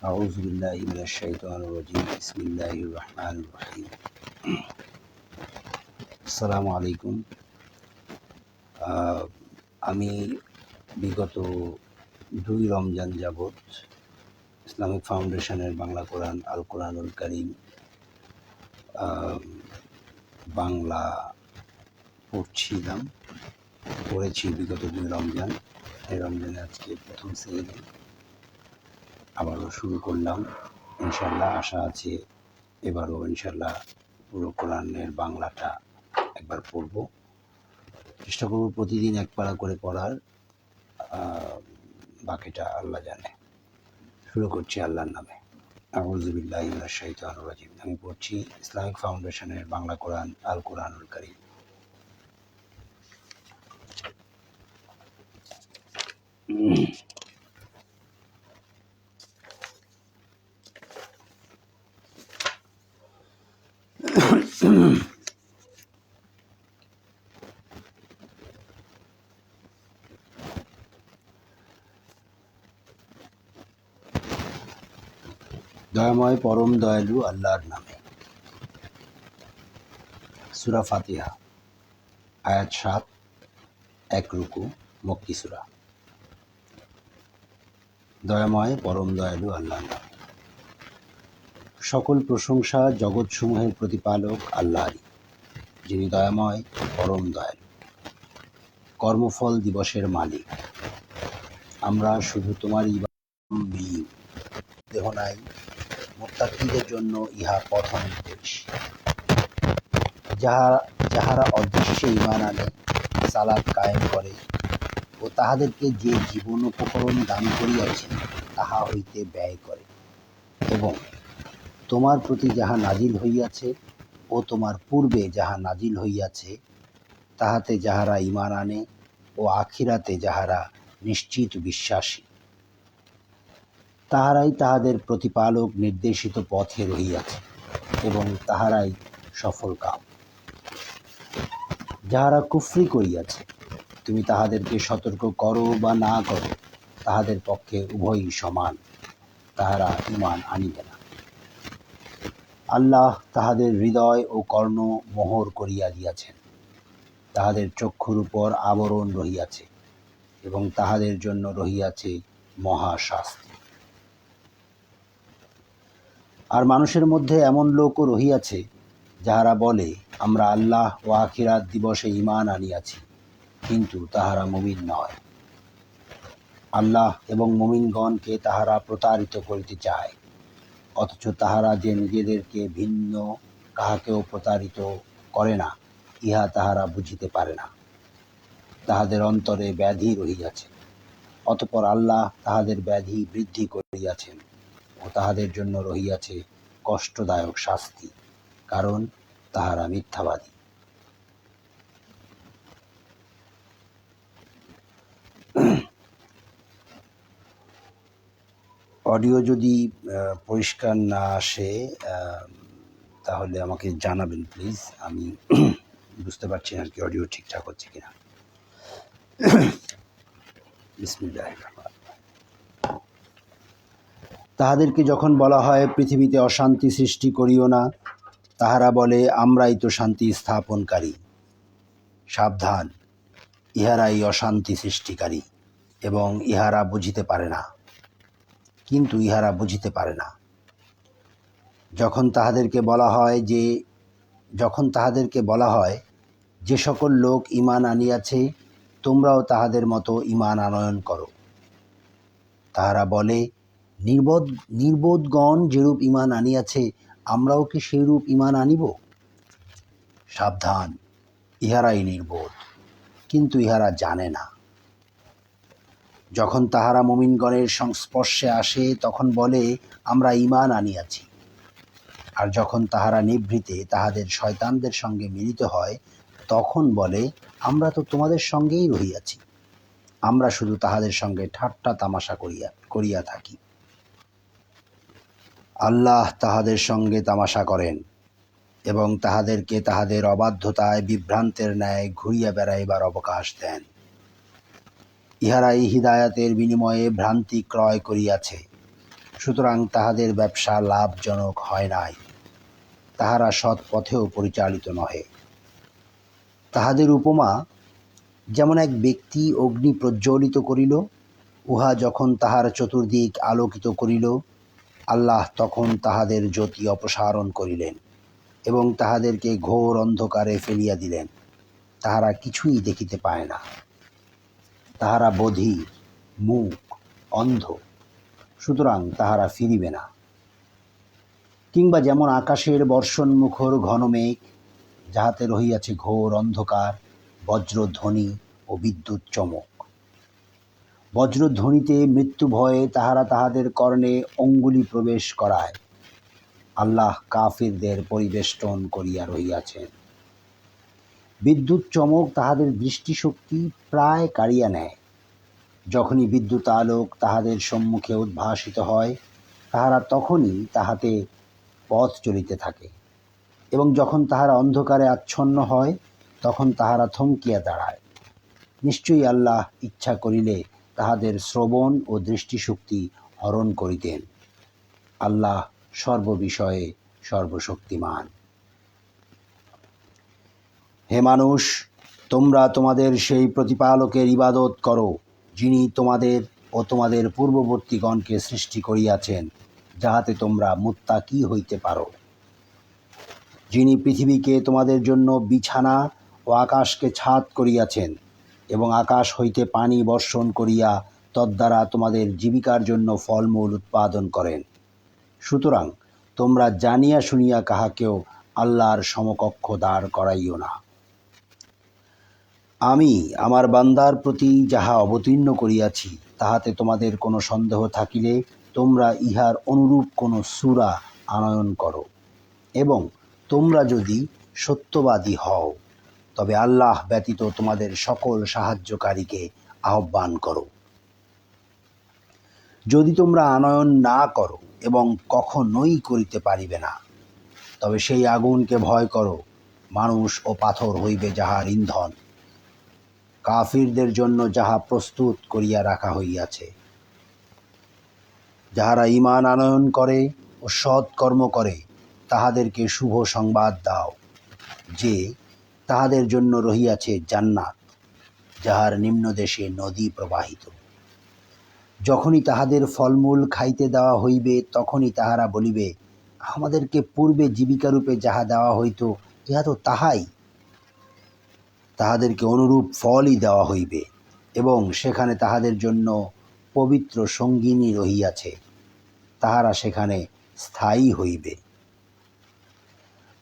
أعوذ بالله من الشيطان الرجيم بسم الله الرحمن الرحيم আসসালামু আলাইকুম। আমি বিগত 2 রমজান যাবৎ ইসলামিক ফাউন্ডেশনের বাংলা কোরআন আল কোরআনুল কারীম বাংলা পড়েছি বিগত 2 রমজান। এই রমজানে আজকে প্রথম শ্রেণী আবারও শুরু করলাম। ইনশাল্লাহ আশা আছে এবারও ইনশাল্লাহ পুরো কোরআনের বাংলাটা একবার পড়ব। চেষ্টা করব প্রতিদিন এক পারা করে পড়ার, বাকিটা আল্লাহ জানে। শুরু করছি আল্লাহর নামে। আউযু বিল্লাহি মিনাশ শাইতানির রাজিম। আমি পড়ছি ইসলামিক ফাউন্ডেশনের বাংলা কোরআন আল কোরআনুল কারীম। দয়াময় পরম দয়ালু আল্লাহর নামে। সূরা ফাতিহা, আয়াত 7, 1 রুকু, মক্কি সূরা। দয়াময় পরম দয়ালু আল্লাহর নামে। সকল প্রশংসা জগৎসমূহের প্রতিপালক আল্লাহরই, যিনি দয়াময় পরম দয়ালু, কর্মফল দিবসের মালিক। আমরা শুধু তোমার দেহ নাই, মুত্তাকিদের জন্য ইহা পথ নির্দেশ। যাহারা অদৃশ্যে ঈমান আনে, সালাত কায়েম করে ও তাহাদেরকে যে জীবন উপকরণ দান করিয়াছে তাহা হইতে ব্যয় করে, এবং তোমার প্রতি যাহা নাজিল হইয়াছে ও তোমার পূর্বে যাহা নাজিল হইয়াছে তাহাতে যাহারা ঈমান আনে ও আখিরাতে যাহারা নিশ্চিত বিশ্বাসী, তাহারাই তাহাদের প্রতিপালক নির্দেশিত পথে রহিয়াছে এবং তাহারাই সফল কাম। যাহারা কুফরি করিয়াছে, তুমি তাহাদেরকে সতর্ক করো বা না করো, তাহাদের পক্ষে উভয়ই সমান, তাহারা ঈমান আনিবে না। আল্লাহ তাহাদের হৃদয় ও কর্ণ মোহর করিয়া দিয়াছেন, তাহাদের চক্ষুর উপর আবরণ রহিয়াছে এবং তাহাদের জন্য রহিয়াছে মহাশাস্তি। আর মানুষের মধ্যে এমন লোকও রহিয়াছে যাহারা বলে, আমরা আল্লাহ ও আখিরাত দিবসে ঈমান আনিয়াছি, কিন্তু তাহারা মুমিন নয়। আল্লাহ এবং মুমিনগণকে তাহারা প্রতারিত করিতে চায়, অথচ তাহারা যে নিজেদেরকে ভিন্ন কাহাকেও প্রতারিত করে না, ইহা তাহারা বুঝিতে পারে না। তাহাদের অন্তরে ব্যাধি রহিয়াছে, অতঃপর আল্লাহ তাহাদের ব্যাধি বৃদ্ধি করিয়াছেন ও তাহাদের জন্য রহিয়াছে কষ্টদায়ক শাস্তি, কারণ তাহারা মিথ্যাবাদী। অডিও যদি পরিষ্কার না আসে তাহলে আমাকে জানাবেন প্লিজ। আমি বুঝতে পারছি না কি অডিও ঠিকঠাক হচ্ছে কিনা। বিসমিল্লাহির রহমানির রহিম। তাহাদেরকে যখন বলা হয় পৃথিবীতে অশান্তি সৃষ্টি করিও না, তাহারা বলে, আমরাই তো শান্তি স্থাপনকারী। সাবধান, ইহারাই অশান্তি সৃষ্টিকারী এবং ইহারা বুঝিতে পারে না, কিন্তু ইহারা বুঝিতে পারে না। যখন তাহাদেরকে বলা হয় যে সকল লোক ঈমান আনিয়াছে, তোমরাও তাহাদের মতো ঈমান আনয়ন করো, তাহারা বলে, নির্বোধগণ যেরূপ ঈমান আনিয়াছে, আমরাও কি সেইরূপ ঈমান আনিব? সাবধান, ইহারাই নির্বোধ, কিন্তু ইহারা জানে না। যখন তাহারা মুমিনগণের সংস্পর্শে আসে তখন বলে, আমরা ঈমান আনিয়াছি। আর যখন তাহারা নিভৃতে তাহাদের শয়তানদের সঙ্গে মিলিত হয় তখন বলে, আমরা তো তোমাদের সঙ্গেই রহিয়াছি, আমরা শুধু তাহাদের সঙ্গে ঠাট্টা তামাশা করিয়া থাকি। আল্লাহ তাহাদের সঙ্গে তামাশা করেন এবং তাহাদেরকে তাহাদের অবাধ্যতায় বিভ্রান্তের ন্যায় ঘুরিয়া বেড়াইবার অবকাশ দেন। ইহারাই হিদায়াতের বিনিময়ে ভ্রান্তি ক্রয় করিয়াছে, সুতরাং তাহাদের ব্যবসা লাভজনক হয় নাই, তাহারা সৎ পথেও পরিচালিত নহে। তাহাদের উপমা যেমন এক ব্যক্তি অগ্নি প্রজ্বলিত করিল, উহা যখন তাহার চতুর্দিক আলোকিত করিল, আল্লাহ তখন তাহাদের জ্যোতি অপসারণ করিলেন এবং তাহাদেরকে ঘোর অন্ধকারে ফেলিয়া দিলেন। তাহারা কিছুই দেখিতে পায় না, তাহারা বধির, মূক, অন্ধ, সুতরাং তাহারা ফিরিবে না। কিংবা যেমন আকাশের বর্ষণমুখর ঘন মেঘ, যাহাতে রহিয়াছে ঘোর অন্ধকার, বজ্রধ্বনি ও বিদ্যুৎ চমক। বজ্রধ্বনিতে মৃত্যু ভয়ে তাহারা তাহাদের কর্ণে অঙ্গুলি প্রবেশ করায়। আল্লাহ কাফিরদের পরিবেষ্টন করিয়া রহিয়াছেন। বিদ্যুৎ চমক তাহাদের দৃষ্টিশক্তি প্রায় কাড়িয়া নেয়। যখনই বিদ্যুৎ আলোক তাহাদের সম্মুখে উদ্ভাসিত হয়, তাহারা তখনই তাহাতে পথ চলিতে থাকে, এবং যখন তাহারা অন্ধকারে আচ্ছন্ন হয় তখন তাহারা থমকিয়া দাঁড়ায়। নিশ্চয়ই আল্লাহ ইচ্ছা করিলে তাহাদের শ্রবণ ও দৃষ্টিশক্তি হরণ করিতেন। আল্লাহ সর্ববিষয়ে সর্বশক্তিমান। হে মানুষ, তোমরা তোমাদের সেই প্রতিপালকের ইবাদত করো, যিনি তোমাদের ও তোমাদের পূর্ববর্তীগণকে সৃষ্টি করিয়াছেন, যাহাতে তোমরা মুত্তাকী হইতে পারো। যিনি পৃথিবীকে তোমাদের জন্য বিছানা ও আকাশকে ছাদ করিয়াছেন এবং আকাশ হইতে পানি বর্ষণ করিয়া তদ্বারা তোমাদের জীবিকার জন্য ফলমূল উৎপাদন করেন। সুতরাং তোমরা জানিয়া শুনিয়া কাহাকেও আল্লাহর সমকক্ষ দাঁড় করাইও না। আমি আমার বান্দার প্রতি যাহা অবতীর্ণ করিয়াছি তাহাতে তোমাদের কোনো সন্দেহ থাকিলে তোমরা ইহার অনুরূপ কোনো সূরা আনয়ন করো, এবং তোমরা যদি সত্যবাদী হও তবে আল্লাহ ব্যতীত তোমাদের সকল সাহায্যকারীকে আহ্বান করো। যদি তোমরা আনয়ন না করো এবং কখনোই করিতে পারিবে না, তবে সেই আগুনকে ভয় করো, মানুষ ও পাথর হইবে যাহার ইন্ধন, কাফিরদের জন্য যাহা প্রস্তুত করিয়া রাখা হইয়াছে। যাহারা ঈমান আনয়ন করে ও সৎ কর্ম করে তাহাদেরকে শুভ সংবাদ দাও যে তাহাদের জন্য রহিয়াছে জান্নাত, যাহার নিম্নদেশে নদী প্রবাহিত। যখনই তাহাদের ফলমূল খাইতে দেওয়া হইবে তখনই তাহারা বলিবে, আমাদেরকে পূর্বে জীবিকারূপে যাহা দেওয়া হইত ইহা তো তাহাই। তাহাদেরকে অনুরূপ ফলই দেওয়া হইবে এবং সেখানে তাহাদের জন্য পবিত্র সঙ্গিনী রহিয়াছে, তাহারা সেখানে স্থায়ী হইবে।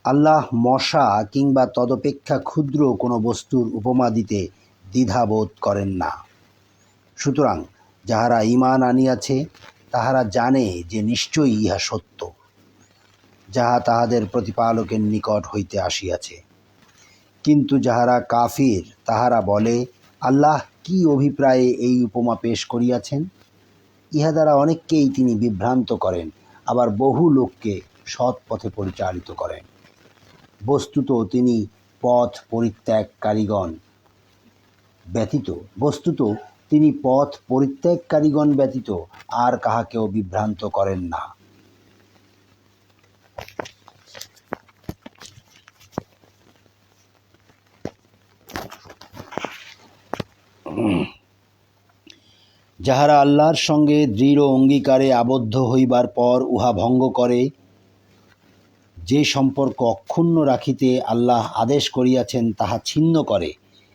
আল্লাহ মশা কিংবা তদপেক্ষা ক্ষুদ্র কোনো বস্তুর উপমা দিতে দ্বিধাবোধ করেন না। সুতরাং যাহারা ঈমান আনিয়াছে তাহারা জানে যে নিশ্চয়ই ইহা সত্য, যাহা তাহাদের প্রতিপালকের নিকট হইতে আসিয়াছে। কিন্তু যাহারা কাফির তাহারা বলে, আল্লাহ কি অভিপ্রায়ে এই উপমা পেশ করিয়াছেন? ইহা দ্বারা অনেককেই তিনি বিভ্রান্ত করেন, আবার বহু লোককে সৎ পথে পরিচালিত করেন। বস্তুত তিনি পথ পরিত্যাগকারীগণ ব্যতীত আর কাহাকেও বিভ্রান্ত করেন না। যাহারা আল্লাহর সঙ্গে দৃঢ় অঙ্গীকারে আবদ্ধ হইবার পর উহা ভঙ্গ করে, যে সম্পর্ক অক্ষুণ্ণ রাখিতে আল্লাহ আদেশ করিয়াছেন তাহা ছিন্ন করে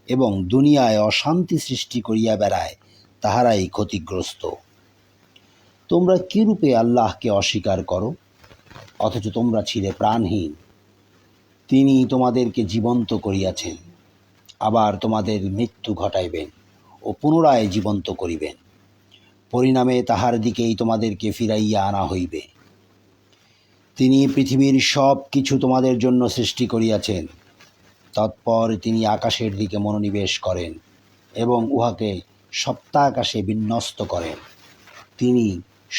এবং দুনিয়ায় অশান্তি সৃষ্টি করিয়া বেড়ায়, তাহারাই ক্ষতিগ্রস্ত। তোমরা কিরূপে আল্লাহকে অস্বীকার করো, অথচ তোমরা ছিলে প্রাণহীন? তিনি তোমাদেরকে জীবন্ত করিয়াছেন, আবার তোমাদের মৃত্যু ঘটাইবেন ও পুনরায় জীবন্ত করিবেন। পরিণামে তাহার দিকেই তোমাদেরকে ফিরাইয়া আনা হইবে। তিনি পৃথিবীর সব কিছু তোমাদের জন্য সৃষ্টি করিয়াছেন। তৎপর তিনি আকাশের দিকে মনোনিবেশ করেন এবং উহাকে সপ্তাকাশে বিন্যস্ত করেন। তিনি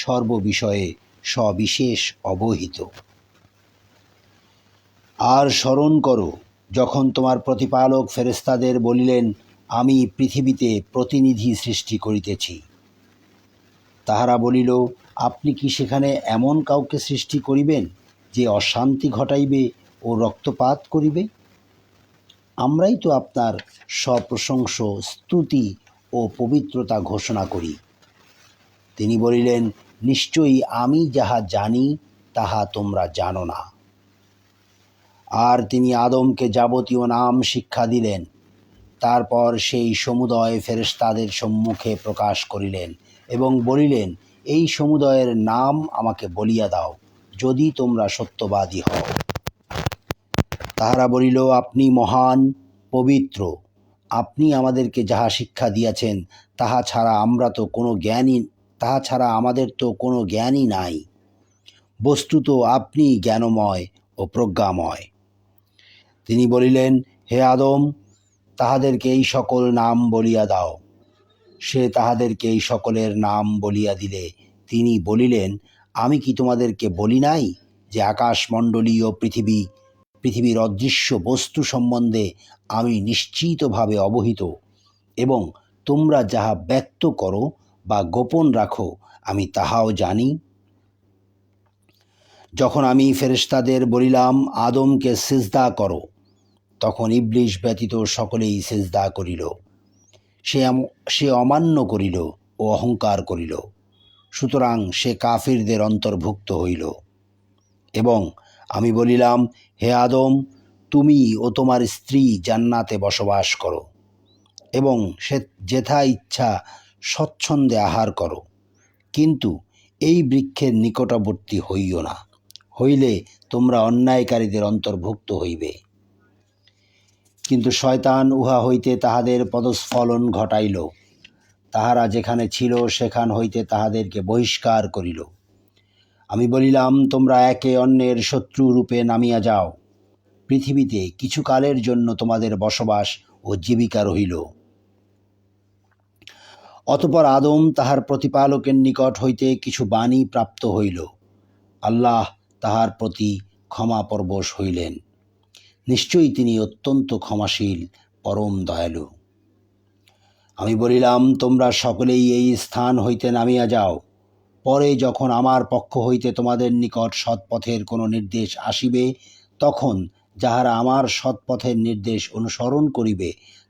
সর্ববিষয়ে সবিশেষ অবহিত। আর স্মরণ করো, যখন তোমার প্রতিপালক ফেরেশতাদের বলিলেন, আমি পৃথিবীতে প্রতিনিধি সৃষ্টি করিতেছি। তাহারা বলিল, আপনি কি সেখানে এমন কাউকে সৃষ্টি করিবেন যে অশান্তি ঘটাইবে ও রক্তপাত করিবে? আমরাই তো আপনার সপ্রশংস স্তুতি ও পবিত্রতা ঘোষণা করি। তিনি বলিলেন, নিশ্চয়ই আমি যাহা জানি তাহা তোমরা জানো না। আর তিনি আদমকে যাবতীয় নাম শিক্ষা দিলেন। তারপর সেই সমুদয় ফেরেশতাদের সম্মুখে প্রকাশ করিলেন এবং বলিলেন, এই সমুদয়ের নাম আমাকে বলিয়া দাও, যদি তোমরা সত্যবাদী হও। তাহারা বলিল, আপনি মহান, পবিত্র। আপনি আমাদেরকে যাহা শিক্ষা দিয়াছেন তাহা ছাড়া আমাদের তো কোনো জ্ঞানই নাই। বস্তুত আপনি জ্ঞানময় ও প্রজ্ঞাময়। তিনি বলিলেন, হে আদম, তাহাদেরকে এই সকল নাম বলিয়া দাও। সে তাহাদেরকে এই সকলের নাম বলিয়া দিলে তিনি বলিলেন, আমি কি তোমাদেরকে বলি নাই যে আকাশমণ্ডলী ও পৃথিবীর অদৃশ্য বস্তু সম্বন্ধে আমি নিশ্চিতভাবে অবহিত, এবং তোমরা যাহা ব্যক্ত করো বা গোপন রাখো আমি তাহাও জানি। যখন আমি ফেরেশতাদের বলিলাম, আদমকে সিজদা করো, তখন ইবলীস ব্যতীত সকলেই সিজদা করিল। সে অমান্য করিল ও অহংকার করিল, সুতরাং সে কাফিরদের অন্তর্ভুক্ত হইল। এবং আমি বলিলাম, হে আদম, তুমি ও তোমার স্ত্রী জান্নাতে বসবাস করো এবং সে যেথা ইচ্ছা স্বচ্ছন্দে আহার করো, কিন্তু এই বৃক্ষের নিকটবর্তী হইও না, হইলে তোমরা অন্যায়কারীদের অন্তর্ভুক্ত হইবে। কিন্তু শয়তান উহা হইতে তাহাদের পদস্খলন ঘটাইল। তাহারা যেখানে ছিল সেখান হইতে তাহাদেরকে বহিষ্কার করিল। আমি বলিলাম, তোমরা একে অন্যের শত্রু রূপে নামিয়া যাও। পৃথিবীতে কিছু কালের জন্য তোমাদের বসবাস ও জীবিকা রহিল। অতঃপর আদম তাহার প্রতিপালকের নিকট হইতে কিছু বাণী প্রাপ্ত হইল। আল্লাহ তাহার প্রতি ক্ষমাপরবশ হইলেন। নিশ্চয়ই তিনি অত্যন্ত ক্ষমাশীল, পরম দয়ালু। আমি বলিলাম, তোমরা সকলেই এই স্থান হইতে নামিয়া যাও। পরে যখন আমার পক্ষ হইতে তোমাদের নিকট সৎপথের কোনো নির্দেশ আসিবে, তখন যাহারা আমার সৎপথের নির্দেশ অনুসরণ করিবে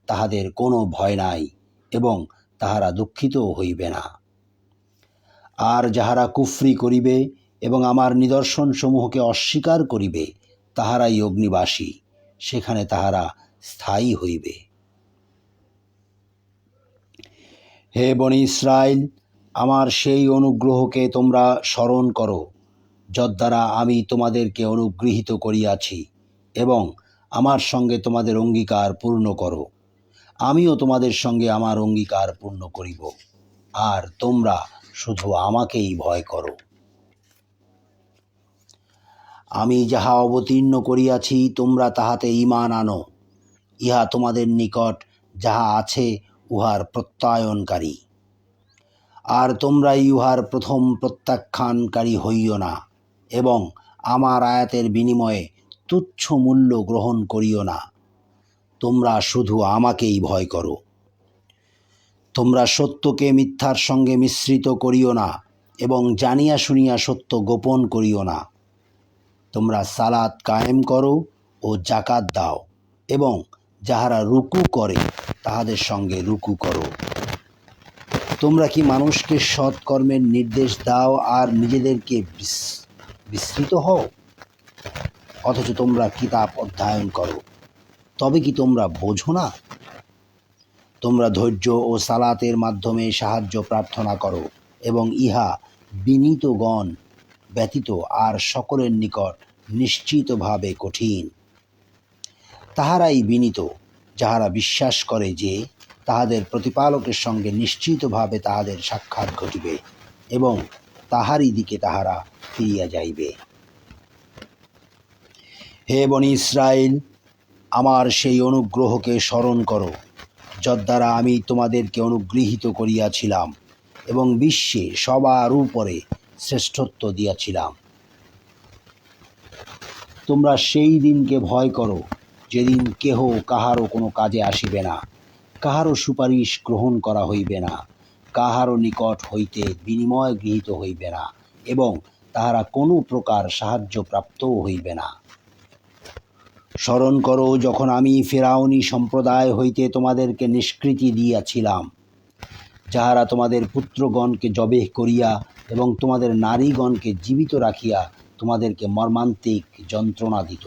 তাহাদের কোনো ভয় নাই এবং তাহারা দুঃখিতও হইবে না। আর যাহারা কুফরি করিবে এবং আমার নিদর্শনসমূহকে অস্বীকার করিবে তাহারাই অগ্নিবাসী, সেখানে তাহারা স্থায়ী হইবে। হে বনী ইসরাইল, আমার সেই অনুগ্রহকে তোমরা স্মরণ করো, যদ্বারা আমি তোমাদেরকে অনুগৃহীত করিয়াছি, এবং আমার সঙ্গে তোমাদের অঙ্গীকার পূর্ণ করো। আমিও তোমাদের সঙ্গে আমার অঙ্গীকার পূর্ণ করিব, আর তোমরা শুধু আমাকেই ভয় করো। আমি যাহা অবতীর্ণ করিয়াছি তোমরা তাহাতে ঈমান আনো। ইহা তোমাদের নিকট যাহা আছে উহার প্রত্যয়নকারী। আর তোমরাই উহার প্রথম প্রত্যাখ্যানকারী হইও না, এবং আমার আয়াতের বিনিময়ে তুচ্ছ মূল্য গ্রহণ করিও না। তোমরা শুধু আমাকেই ভয় করো। তোমরা সত্যকে মিথ্যার সঙ্গে মিশ্রিত করিও না, এবং জানিয়া শুনিয়া সত্য গোপন করিও না। তোমরা সালাত কায়েম করো ও জাকাত দাও, এবং যাহারা রুকু করে তাহাদের সঙ্গে রুকু করো। তোমরা কি মানুষকে সৎকর্মের নির্দেশ দাও আর নিজেদেরকে বিস্মৃত হও? অথচ তোমরা কিতাব অধ্যয়ন করো, তবে কি তোমরা বোঝো না? তোমরা ধৈর্য ও সালাতের মাধ্যমে সাহায্য প্রার্থনা করো, এবং ইহা বিনীতগণ ব্যতীত আর সকলের নিকট নিশ্চিতভাবে কঠিন। তাহারাই বিনীত যাহারা বিশ্বাস করে যে তাহাদের প্রতিপালকের সঙ্গে নিশ্চিতভাবে তাহাদের সাক্ষাৎ ঘটিবে এবং তাহারই দিকে তাহারা ফিরিয়া যাইবে। হে বনি ইসরায়েল, আমার সেই অনুগ্রহকে স্মরণ করো, যদ্বারা আমি তোমাদেরকে অনুগৃহীত করিয়াছিলাম এবং বিশ্বে সবার উপরে শ্রেষ্ঠত্ব দিয়াছিলাম। তোমরা সেই দিনকে ভয় করো, যেদিন কেহ কাহারও কোনো কাজে আসিবে না, কাহারও সুপারিশ গ্রহণ করা হইবে না, কাহারও নিকট হইতে বিনিময় গৃহীত হইবে না এবং তাহারা কোনো প্রকার সাহায্য প্রাপ্তও হইবে না। স্মরণ করো, যখন আমি ফিরআউনী সম্প্রদায় হইতে তোমাদেরকে নিষ্কৃতি দিয়াছিলাম, যাহারা তোমাদের পুত্রগণকে জবেহ করিয়া এবং তোমাদের নারীগণকে জীবিত রাখিয়া তোমাদেরকে মর্মান্তিক যন্ত্রণা দিত,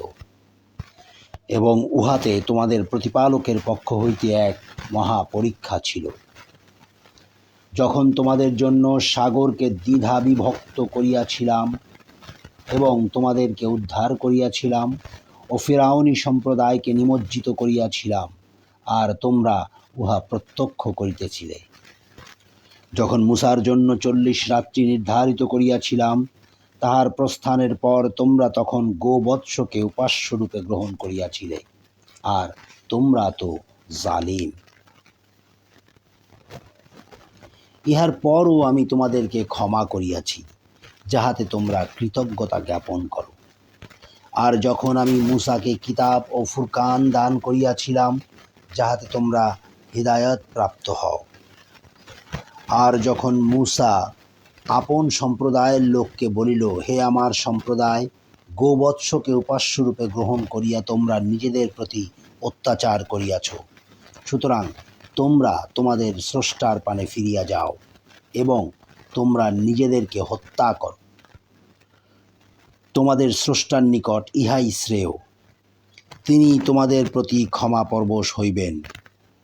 এবং উহাতে তোমাদের প্রতিপালকের পক্ষ হইতে এক মহা পরীক্ষা ছিল। যখন তোমাদের জন্য সাগরকে দ্বিধা বিভক্ত করিয়াছিলাম এবং তোমাদেরকে উদ্ধার করিয়াছিলাম ও ফিরআউনী সম্প্রদায়কে নিমজ্জিত করিয়াছিলাম, আর তোমরা উহা প্রত্যক্ষ করিতেছিলে। যখন মূসার জন্য 40 রাত্রি নির্ধারিত করিয়াছিলাম, তাহার প্রস্থানের পর তোমরা তখন গোবৎসকে উপাস্যরূপে গ্রহণ করিয়াছিলে, আর তোমরা তো জালিম। ইহার পরও আমি তোমাদেরকে ক্ষমা করিয়াছি, যাহাতে তোমরা কৃতজ্ঞতা জ্ঞাপন করো। আর যখন আমি মূসাকে কিতাব ও ফুরকান দান করিয়াছিলাম, যাহাতে তোমরা হিদায়াত প্রাপ্ত হও। আর যখন মূসা আপন সম্প্রদায়ের লোককে বলিল, হে আমার সম্প্রদায়, গোবৎসকে উপাস্যরূপে গ্রহণ করিয়া তোমরা নিজেদের প্রতি অত্যাচার করিয়াছ, সুতরাং তোমরা তোমাদের স্রষ্টার পানে ফিরিয়া যাও এবং তোমরা নিজেদেরকে হত্যা করো। তোমাদের স্রষ্টার নিকট ইহাই শ্রেয়। তিনি তোমাদের প্রতি ক্ষমা পরবশ হইবেন।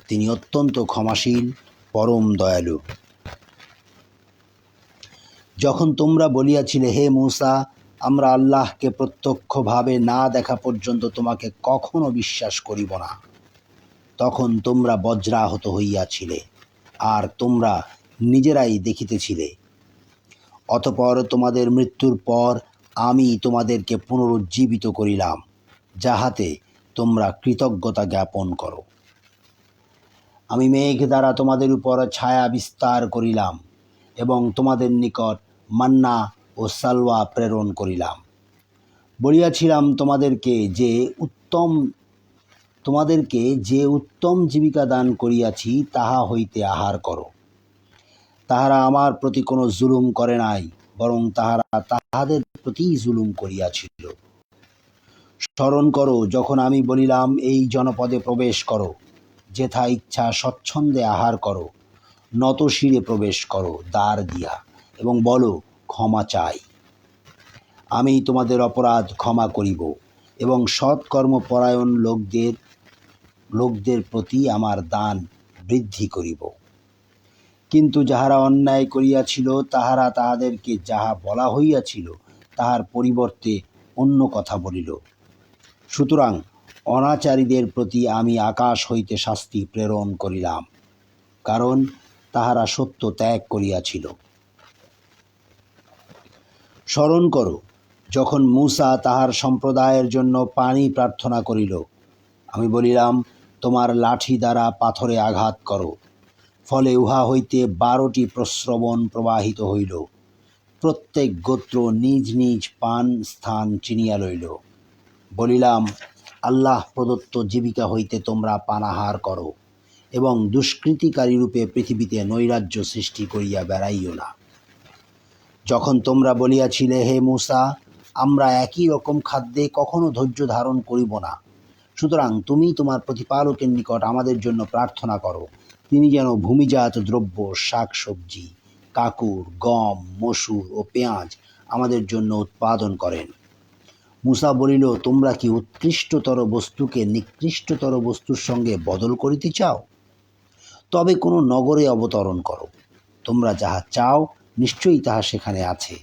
তিনি অত্যন্ত ক্ষমাশীল, পরম দয়ালু। যখন তোমরা বলিয়াছিলে, হে মূসা, আমরা আল্লাহকে প্রত্যক্ষভাবে না দেখা পর্যন্ত তোমাকে কখনো বিশ্বাস করিব না, তখন তোমরা বজ্রাহত হইয়াছিলে, আর তোমরা নিজেরাই দেখিতেছিলে। অতঃপর তোমাদের মৃত্যুর পর আমি তোমাদেরকে পুনরুজ্জীবিত করিলাম, যাহাতে তোমরা কৃতজ্ঞতা জ্ঞাপন করো। আমি মেঘ দ্বারা তোমাদের উপর ছায়া বিস্তার করিলাম এবং তোমাদের নিকট মান্না ও সালওয়া প্রেরণ করিলাম। বলিয়াছিলাম তোমাদেরকে যে উত্তম জীবিকা দান করিয়াছি, তাহা হইতে আহার করো। তাহারা আমার প্রতি কোনো জুলুম করে নাই, বরং তাহারা তাহাদের প্রতিই জুলুম করিয়াছিল। স্মরণ করো, যখন আমি বলিলাম, এই জনপদে প্রবেশ করো, যেথা ইচ্ছা স্বচ্ছন্দে আহার করো, নত শিরে প্রবেশ করো দ্বার দিয়া, এবং বলো, ক্ষমা চাই। আমি তোমাদের অপরাধ ক্ষমা করিব এবং সৎকর্মপরায়ণ লোকদের প্রতি আমার দান বৃদ্ধি করিব। কিন্তু যাহারা অন্যায় করিয়াছিল, তাহারা তাহাদেরকে যাহা বলা হইয়াছিল তাহার পরিবর্তে অন্য কথা বলিল। সুতরাং অনাচারীদের প্রতি আমি আকাশ হইতে শাস্তি প্রেরণ করিলাম, কারণ তাহারা সত্য ত্যাগ করিয়াছিল। স্মরণ করো, যখন মূসা তাহার সম্প্রদায়ের জন্য পানি প্রার্থনা করিল, আমি বলিলাম, তোমার লাঠি দ্বারা পাথরে আঘাত করো। ফলে উহা হইতে 12টি প্রস্রবণ প্রবাহিত হইল। প্রত্যেক গোত্র নিজ নিজ পান স্থান চিনিয়া লইল। বলিলাম, আল্লাহ প্রদত্ত জীবিকা হইতে তোমরা পানাহার করো এবং দুষ্কৃতিকারী রূপে পৃথিবীতে নৈরাজ্য সৃষ্টি করিয়া বেড়াইও না। যখন তোমরা বলিয়াছিলে, হে মূসা, আমরা একই রকম খাদ্যে কখনো ধৈর্য ধারণ করিব না, সুতরাং তুমি তোমার প্রতিপালকের নিকট আমাদের জন্য প্রার্থনা করো, তিনি যেন ভূমিজাত দ্রব্য, শাক সবজি, কাকুর, গম, মসুর ও পেঁয়াজ আমাদের জন্য উৎপাদন করেন। মূসা বলিল, তোমরা কি উৎকৃষ্টতর বস্তুকে নিকৃষ্টতর বস্তুর সঙ্গে বদল করিতে চাও? তবে কোনো নগরে অবতরণ করো, তোমরা যাহা চাও নিশ্চয়ই তাহা সেখানে আছে।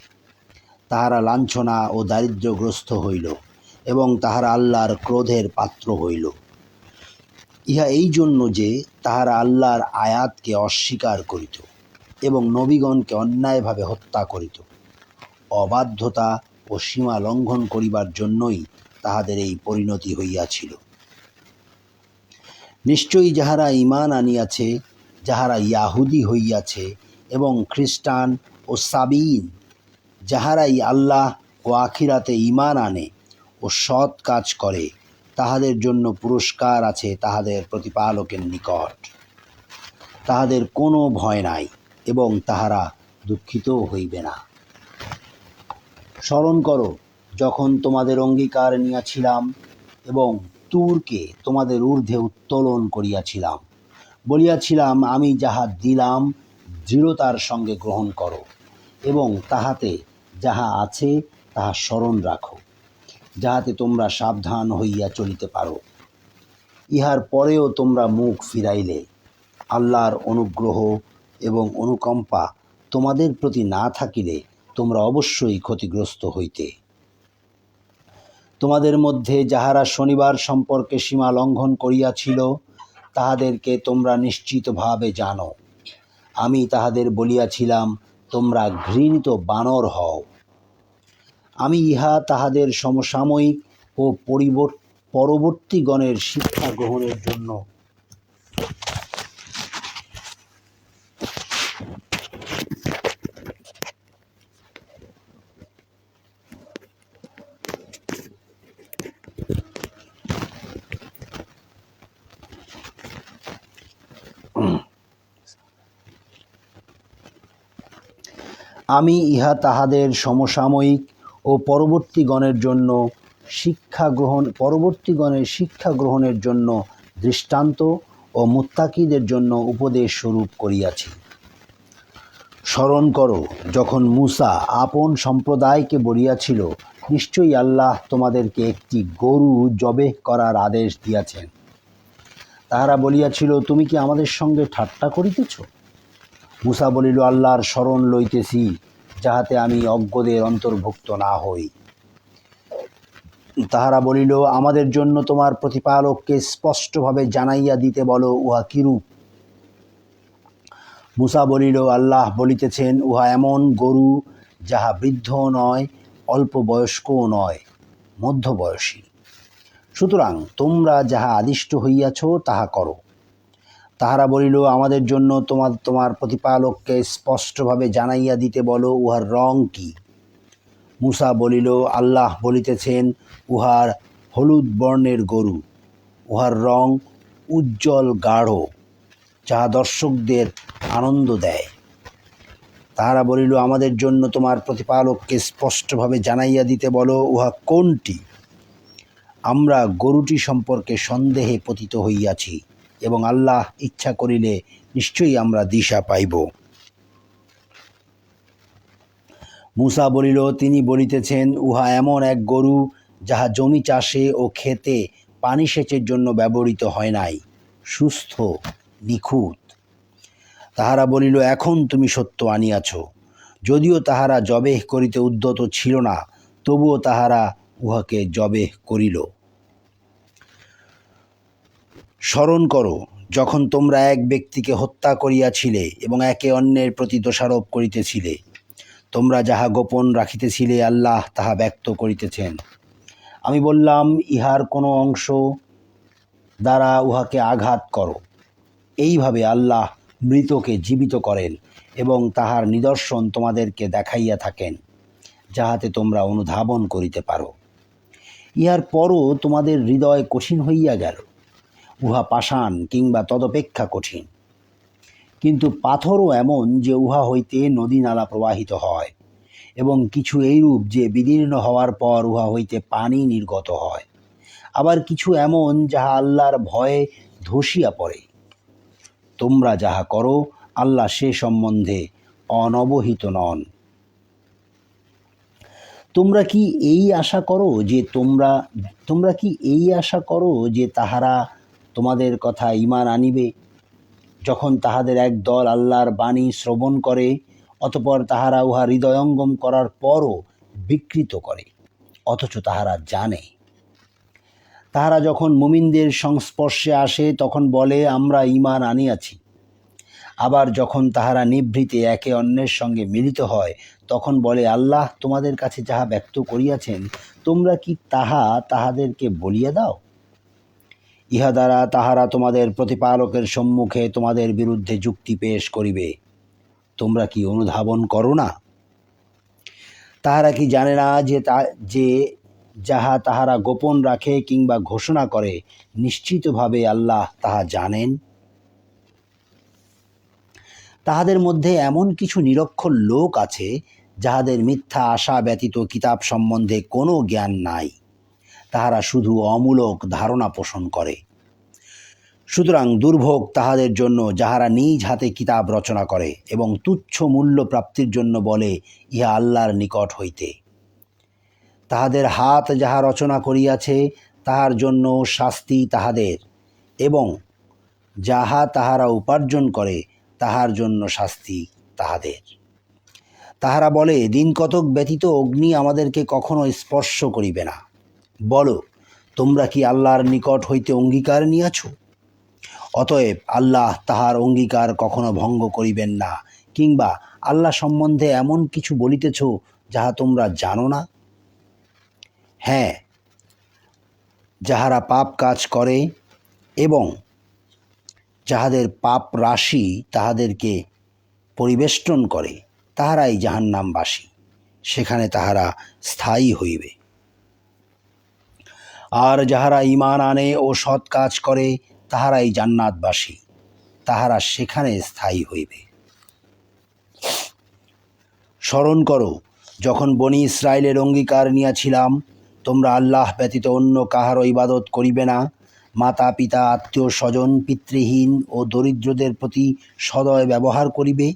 তাহারা লাঞ্ছনা ও দারিদ্র্যগ্রস্ত হইল এবং তাহারা আল্লাহর ক্রোধের পাত্র হইল। ইহা এই জন্য যে তাহারা আল্লাহর আয়াতকে অস্বীকার করিত এবং নবীগণকে অন্যায়ভাবে হত্যা করিত। অবাধ্যতা ও সীমা লঙ্ঘন করিবার জন্যই তাহাদের এই পরিণতি হইয়াছিল। নিশ্চয়ই যাহারা ঈমান আনিয়াছে, যাহারা ইয়াহুদী হইয়াছে এবং খ্রিস্টান ও সাবিঈন, যাহারাই আল্লাহ ও আখিরাতে ঈমান আনে ও সৎ কাজ করে, তাহাদের জন্য পুরস্কার আছে তাহাদের প্রতিপালকের নিকট। তাহাদের কোনো ভয় নাই এবং তাহারা দুঃখিত হইবে না। স্মরণ করো যখন তোমাদের অঙ্গীকার নিয়াছিলাম এবং তুরকে তোমাদের ঊর্ধ্বে উত্তোলন করিয়াছিলাম, বলিয়াছিলাম, আমি যাহা দিলাম দৃঢ়তার সঙ্গে গ্রহণ করো এবং তাহাতে যাহা আছে তাহা স্মরণ রাখো, যাহাতে তোমরা সাবধান হইয়া চলিতে পারো। ইহার পরেও তোমরা মুখ ফিরাইলে আল্লাহর অনুগ্রহ এবং অনুকম্পা তোমাদের প্রতি না থাকিলে তোমরা অবশ্যই ক্ষতিগ্রস্ত হইতে। তোমাদের মধ্যে যাহারা শনিবার সম্পর্কে সীমা লঙ্ঘন করিয়াছিল, তাহাদেরকে তোমরা নিশ্চিতভাবে জানো। আমি তাহাদের বলিয়াছিলাম, তোমরা ঘৃণিত বানর হও। আমি ইহা তাহাদের সমসাময়িক ও পরবর্তীগণের শিক্ষা গ্রহণের জন্য সমসাময়িক ও পরবর্তীগণের শিক্ষা গ্রহণের জন্য দৃষ্টান্ত ও মুত্তাকিদের জন্য উপদেশ স্বরূপ করিয়াছি। স্মরণ করো যখন মূসা আপন সম্প্রদায়কে বলিয়াছিল, নিশ্চয়ই আল্লাহ তোমাদেরকে একটি গরু জবেহ করার আদেশ দিয়াছেন। তাহারা বলিয়াছিল, তুমি কি আমাদের সঙ্গে ঠাট্টা করিতেছ? মূসা বলিল, আল্লাহর শরণ লইতেছি, যাহাতে আমি অজ্ঞদের অন্তর্ভুক্ত না হই। তাহারা বলিল, আমাদের জন্য তোমার প্রতিপালককে স্পষ্টভাবে জানাইয়া দিতে বলো, উহা কিরূপ? মূসা বলিল, আল্লাহ বলিতেছেন, উহা এমন গরু যাহা বৃদ্ধও নয়, অল্প বয়স্কও নয়, মধ্যবয়সী। সুতরাং তোমরা যাহা আদিষ্ট হইয়াছ তাহা করো। তাহারা বলিল, আমাদের জন্য তোমার প্রতিপালককে স্পষ্টভাবে জানাইয়া দিতে বলো, উহার রং কি? মূসা বলিল, আল্লাহ বলিতেছেন, উহার হলুদ বর্ণের গরু, উহার রং উজ্জ্বল গাঢ়, যাহা দর্শকদের আনন্দ দেয়। তাহারা বলিল, আমাদের জন্য তোমার প্রতিপালককে স্পষ্টভাবে জানাইয়া দিতে বলো, উহা কোনটি? আমরা গরুটি সম্পর্কে সন্দেহে পতিত হইয়াছি এবং আল্লাহ ইচ্ছা করিলে নিশ্চয়ই আমরা দিশা পাইব। মূসা বলিল, তিনি বলিতেছেন, উহা এমন এক গরু যাহা জমি চাষে ও ক্ষেতে পানি সেচের জন্য ব্যবহৃত হয় নাই, সুস্থ, নিখুঁত। তাহারা বলিল, এখন তুমি সত্য আনিয়াছ। যদিও তাহারা জবেহ করিতে উদ্যত ছিল না, তবুও তাহারা উহাকে জবেহ করিল। স্মরণ করো যখন তোমরা এক ব্যক্তিকে হত্যা করিয়াছিলে এবং একে অন্যের প্রতি দোষারোপ করিতেছিলে। তোমরা যাহা গোপন রাখিতেছিলে আল্লাহ তাহা ব্যক্ত করিতেছেন। আমি বললাম, ইহার কোনো অংশ দ্বারা উহাকে আঘাত করো। এইভাবে আল্লাহ মৃতকে জীবিত করেন এবং তাহার নিদর্শন তোমাদেরকে দেখাইয়া থাকেন, যাহাতে তোমরা অনুধাবন করিতে পারো। ইহার পরও তোমাদের হৃদয় কঠিন হইয়া গেল, উহা পাষাণ কিংবা তদপেক্ষা কঠিন। কিন্তু পাথরও এমন যে উহা হইতে নদী নালা প্রবাহিত হয়, এবং কিছু এইরূপ যে বিদীর্ণ হওয়ার পর উহা হইতে পানি নির্গত হয়। আবার কিছু এমন যাহা আল্লাহর ভয়ে ধসিয়া পড়ে। তোমরা যাহা করো আল্লাহ সে সম্বন্ধে অনবহিত নন। তোমরা কি এই আশা করো যে তাহারা তোমাদের কথা ঈমান আনিবে, যখন তাহাদের এক দল আল্লাহর বাণী শ্রবণ করে, অতঃপর তাহারা উহা হৃদয়ঙ্গম করার পরও বিকৃত করে, অথচ তাহারা জানে। তাহারা যখন মুমিনদের সংস্পর্শে আসে তখন বলে, আমরা ঈমান আনিয়াছি। আবার যখন তাহারা নিভৃতে একে অন্যের সঙ্গে মিলিত হয় তখন বলে, আল্লাহ তোমাদের কাছে যাহা ব্যক্ত করিয়াছেন তোমরা কি তাহা তাহাদেরকে বলিয়া দাও। ইহা দ্বারা তাহারা তোমাদের প্রতিপালকের সম্মুখে তোমাদের বিরুদ্ধে যুক্তি পেশ করিবে। তোমরা কি অনুধাবন করো না? তাহারা কি জানে না যে যাহা তাহারা গোপন রাখে কিংবা ঘোষণা করে নিশ্চিতভাবে আল্লাহ তাহা জানেন? তাহাদের মধ্যে এমন কিছু নিরক্ষর লোক আছে যাহাদের মিথ্যা আশা ব্যতীত কিতাব সম্বন্ধে কোনো জ্ঞান নাই। তাহারা শুধু অমূলক ধারণা পোষণ করে। সুতরাং দুর্ভোগ তাহাদের জন্য যাহারা নিজ হাতে কিতাব রচনা করে এবং তুচ্ছ মূল্য প্রাপ্তির জন্য বলে, ইহা আল্লাহর নিকট হইতে। তাহাদের হাত যাহা রচনা করিয়াছে তাহার জন্য শাস্তি তাহাদের, এবং যাহা তাহারা উপার্জন করে তাহার জন্য শাস্তি তাহাদের। তাহারা বলে, দিন কতক ব্যতীত অগ্নি আমাদেরকে কখনো স্পর্শ করিবে না। বলো, তোমরা কি আল্লাহর নিকট হইতে অঙ্গীকার নিয়াছ? অতএব আল্লাহ তাহার অঙ্গীকার কখনো ভঙ্গ করিবেন না, কিংবা আল্লাহ সম্বন্ধে এমন কিছু বলিতেছ যাহা তোমরা জানো না? হ্যাঁ, যাহারা পাপ কাজ করে এবং যাহাদের পাপ রাশি তাহাদেরকে পরিবেষ্টন করে তাহারাই জাহান্নামবাসী, সেখানে তাহারা স্থায়ী হইবে। আর যাহারা ঈমান আনে ও সৎ কাজ করে তাহারাই জান্নাতবাসী, তাহারা সেখানে স্থায়ী হইবে। স্মরণ করো, যখন বনি ইসরায়েলের অঙ্গীকার নিয়াছিলাম, তোমরা আল্লাহ ব্যতীত অন্য কাহারও ইবাদত করিবে না, মাতা পিতা আত্মীয় স্বজন পিতৃহীন ও দরিদ্রদের প্রতি সদয় ব্যবহার করিবে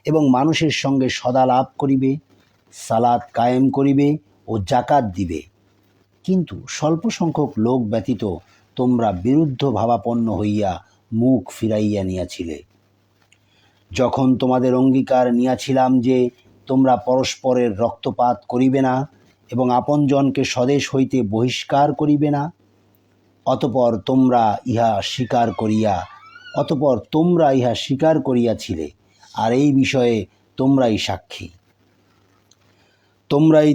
এবং মানুষের সঙ্গে সদালাপ করিবে, সালাত কায়েম করিবে ও জাকাত দিবে। কিন্তু স্বল্প সংখ্যক লোক ব্যতীত তোমরা বিরুদ্ধ ভাবাপন্ন হইয়া মুখ ফিরাইয়া নিয়াছিলে। যখন তোমাদের অঙ্গীকার নিয়াছিলাম যে তোমরা পরস্পরের রক্তপাত করিবে না এবং আপনজনকে স্বদেশ হইতে বহিষ্কার করিবে না, অতঃপর তোমরা ইহা স্বীকার করিয়াছিলে, আর এই বিষয়ে তোমরাই সাক্ষী। তোমরাই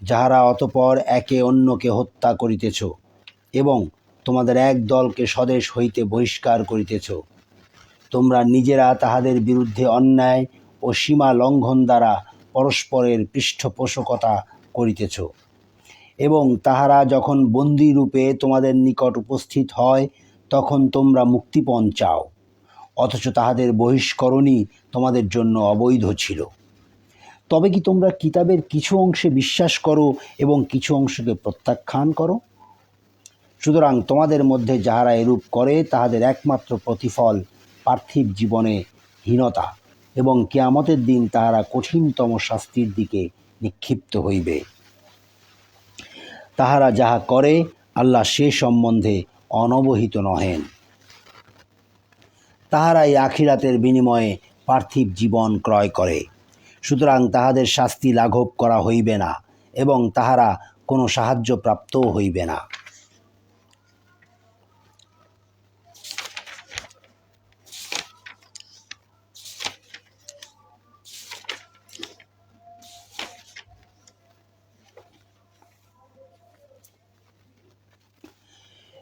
যাহারা অতঃপর একে অন্যকে হত্যা করিতেছ এবং তোমাদের এক দলকে স্বদেশ হইতে বহিষ্কার করিতেছ। তোমরা নিজেরা তাহাদের বিরুদ্ধে অন্যায় ও সীমা লঙ্ঘন দ্বারা পরস্পরের পৃষ্ঠপোষকতা করিতেছ, এবং তাহারা যখন বন্দী রূপে তোমাদের নিকট উপস্থিত হয় তখন তোমরা মুক্তিপণ চাও, অথচ তাহাদের বহিষ্করণই তোমাদের জন্য অবৈধ ছিল। তবে কি তোমরা কিতাবের কিছু অংশে বিশ্বাস করো এবং কিছু অংশকে প্রত্যাখ্যান করো? সুতরাং তোমাদের মধ্যে যাহারা এরূপ করে তাহাদের একমাত্র প্রতিফল পার্থিব জীবনে হীনতা, এবং কিয়ামতের দিন তাহারা কঠিনতম শাস্তির দিকে নিক্ষিপ্ত হইবে। তাহারা যাহা করে আল্লাহ সে সম্বন্ধে অনবহিত নহেন। তাহারাই আখিরাতের বিনিময়ে পার্থিব জীবন ক্রয় করে, সুতরাং তাহাদের শাস্তি লাঘব করা হইবে না এবং তাহারা কোনো সাহায্যপ্রাপ্তও হইবে না।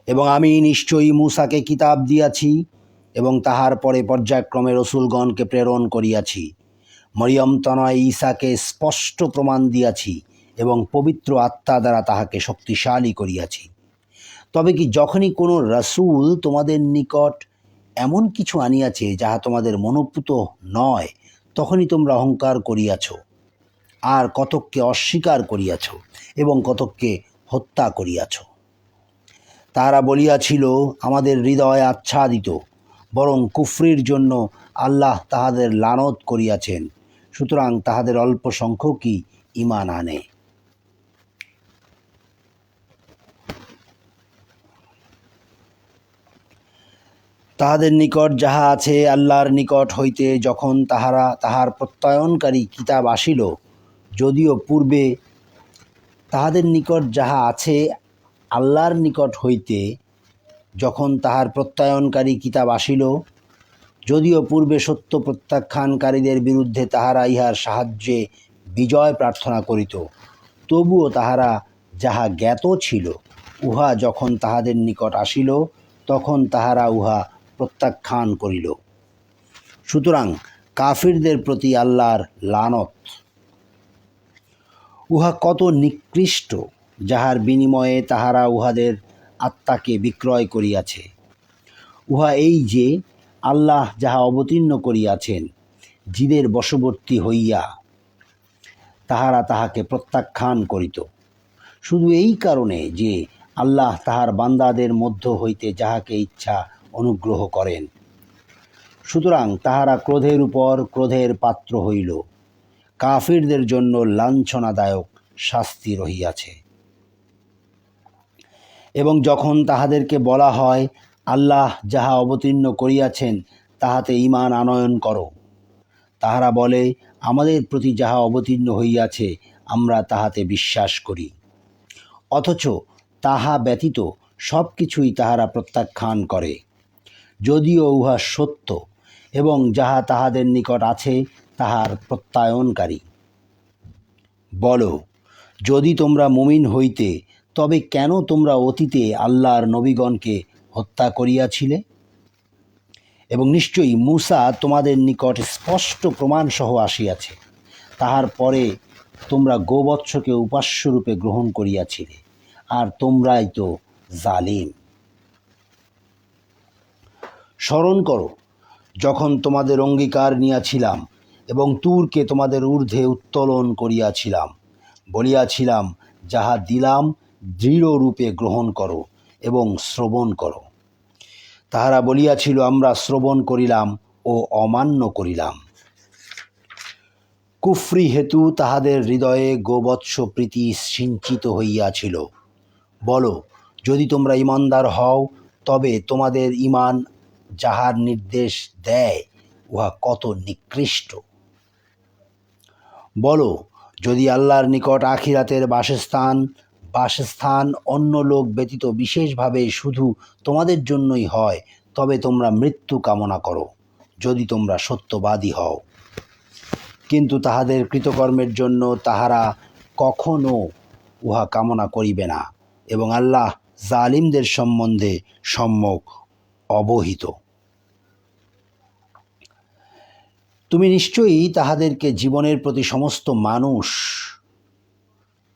এবং আমি নিশ্চয়ই মূসাকে কিতাব দিয়াছি এবং তাহার পরে পর্যায়ক্রমে রসুলগণকে প্রেরণ করিয়াছি। মরিয়ম তনয় ঈসাকে স্পষ্ট প্রমাণ দিয়াছি এবং পবিত্র আত্মা দ্বারা তাহাকে শক্তিশালী করিয়াছি। তবে কি যখনই কোনো রসুল তোমাদের নিকট এমন কিছু আনিয়াছে যাহা তোমাদের মনোপুত নয়, তখনই তোমরা অহংকার করিয়াছ, আর কতককে অস্বীকার করিয়াছ এবং কতককে হত্যা করিয়াছ। তাহারা বলিয়াছিল, আমাদের হৃদয় আচ্ছাদিত, বরং কুফরির জন্য আল্লাহ তাহাদের লানত করিয়াছেন, সুতরাং তাহাদের অল্প সংখ্যকই ঈমান আনে। তাহাদের নিকট যাহা আছে আল্লাহর নিকট হইতে যখন তাহার প্রত্যয়নকারী কিতাব আসিল, যদিও পূর্বে তাহাদের নিকট যাহা আছে আল্লাহর নিকট হইতে যখন তাহার প্রত্যয়নকারী কিতাব আসিল, যদিও পূর্বে সত্য প্রত্যাখ্যানকারীদের বিরুদ্ধে তাহারা ইহার সাহায্যে বিজয় প্রার্থনা করিত, তবুও তাহারা যাহা জ্ঞাত ছিল উহা যখন তাহাদের নিকট আসিল, তখন তাহারা উহা প্রত্যাখ্যান করিল। সুতরাং কাফিরদের প্রতি আল্লাহর লানত। উহা কত নিকৃষ্ট, যাহার বিনিময়ে তাহারা উহাদের আত্মাকে বিক্রয় করিয়াছে। উহা এই যে, আল্লাহ যাহা অবতীর্ণ করিয়াছেন জিদের বশবর্তী হইয়া তাহারা তাহাকে প্রত্যাখ্যান করিত, শুধু এই কারণে যে আল্লাহ তাহার বান্দাদের মধ্য হইতে যাহাকে ইচ্ছা অনুগ্রহ করেন। সুতরাং তাহারা ক্রোধের উপর ক্রোধের পাত্র হইল। কাফিরদের জন্য লাঞ্ছনাদায়ক শাস্তি রহিয়াছে। এবং যখন তাহাদেরকে বলা হয়, আল্লাহ যাহা অবতীর্ণ করিয়াছেন তাহাতে ঈমান আনয়ন করো, তাহারা বলে, আমাদের প্রতি যাহা অবতীর্ণ হইয়াছে আমরা তাহাতে বিশ্বাস করি। অথচ তাহা ব্যতীত সব কিছুই তাহারা প্রত্যাখ্যান করে, যদিও উহা সত্য এবং যাহা তাহাদের নিকট আছে তাহার প্রত্যয়নকারী। বলো, যদি তোমরা মুমিন হইতে তবে কেন তোমরা অতীতে আল্লাহর নবীগণকে হত্যা করিয়াছিলে? এবং নিশ্চয়ই মূসা তোমাদের নিকট স্পষ্ট প্রমাণসহ আসিয়াছে। তাহার পরে তোমরা গোবৎসকে উপাস্যরূপে গ্রহণ করিয়াছিলে, আর তোমরাই তো জালিম। স্মরণ করো, যখন তোমাদের অঙ্গীকার নিয়াছিলাম এবং তুরকে তোমাদের ঊর্ধ্বে উত্তোলন করিয়াছিলাম, বলিয়াছিলাম, যাহা দিলাম দৃঢ়রূপে গ্রহণ করো এবং শ্রবণ করো। তাহারা বলিয়াছিল, আমরা শ্রবণ করিলাম ও অমান্য করিলাম। কুফরি হেতু তাহাদের হৃদয়ে গোবৎস প্রীতি সিঞ্চিত হইয়াছিল। বলো, যদি তোমরা ঈমানদার হও তবে তোমাদের ঈমান যাহার নির্দেশ দেয় উহা কত নিকৃষ্ট। বলো, যদি আল্লাহর নিকট আখিরাতের বাসস্থান অন্য লোক ব্যতীত বিশেষভাবে শুধু তোমাদের জন্যই হয়, তবে তোমরা মৃত্যু কামনা করো, যদি তোমরা সত্যবাদী হও। কিন্তু তাহাদের কৃতকর্মের জন্য তাহারা কখনো উহা কামনা করিবে না, এবং আল্লাহ জালিমদের সম্বন্ধে সম্যক অবহিত। তুমি নিশ্চয়ই তাহাদেরকে জীবনের প্রতি সমস্ত মানুষ,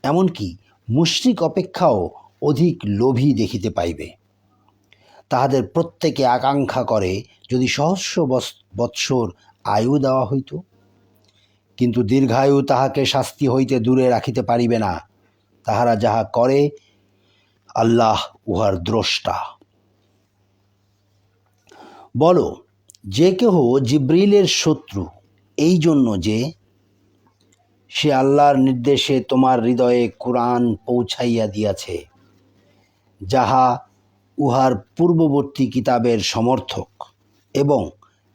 এমনকি মুশরিক অপেক্ষাও অধিক লোভী দেখিতে পাইবে। তাহাদের প্রত্যেকে আকাঙ্ক্ষা করে যদি সহস্র বৎসর আয়ু দেওয়া হইত, কিন্তু দীর্ঘায়ু তাহাকে শাস্তি হইতে দূরে রাখিতে পারিবে না। তাহারা যাহা করে আল্লাহ উহার দ্রষ্টা। বলো, যে কেহ জিব্রিলের শত্রু এই জন্য যে সে আল্লাহর নির্দেশে তোমার হৃদয়ে কুরআন পৌঁছাইয়া দিয়াছে, যাহা উহার পূর্ববর্তী কিতাবের সমর্থক এবং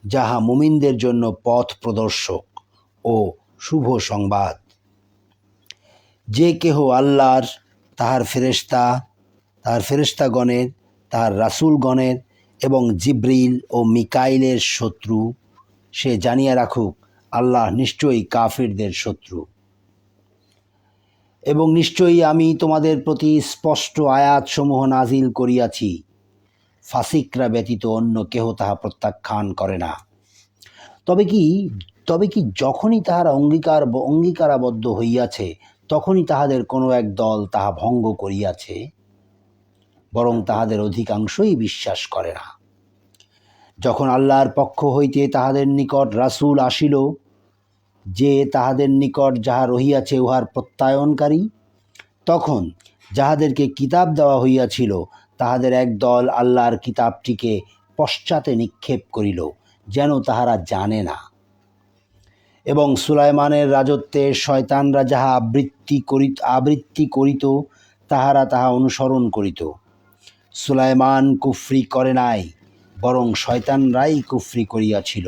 যাহা মুমিনদের জন্য পথ প্রদর্শক ও শুভ সংবাদ। যে কেহ আল্লাহর, তাহার ফেরেশতাগণের, তাহার রাসূলগণের এবং জিব্রিল ও মিকাইলের শত্রু, সে জানিয়া রাখুক, আল্লাহ নিশ্চয়ই কাফিরদের শত্রু। এবং নিশ্চয়ই আমি তোমাদের প্রতি স্পষ্ট আয়াতসমূহ নাজিল করিয়াছি, ফাসিকরা ব্যতীত অন্য কেহ তাহা প্রত্যাখ্যান করে না। তবে কি যখনই তাহারা অঙ্গীকারাবদ্ধ হইয়াছে, তখনই তাহাদের কোনো এক দল তাহা ভঙ্গ করিয়াছে, বরং তাহাদের অধিকাংশই বিশ্বাস করে না। যখন আল্লাহর পক্ষ হইতে তাহাদের নিকট রাসূল আসিল, যে তাহাদের নিকট যাহা রহিয়াছে উহার প্রত্যয়নকারী, তখন যাহাদেরকে কিতাব দেওয়া হইয়াছিল তাহাদের এক দল আল্লাহর কিতাবটিকে পশ্চাতে নিক্ষেপ করিল, যেন তাহারা জানে না। এবং সুলাইমানের রাজত্বে শয়তানরা যাহা আবৃত্তি করিত তাহারা তাহা অনুসরণ করিত। সুলাইমান কুফরি করে নাই, বরং শয়তানরাই কুফরি করিয়াছিল।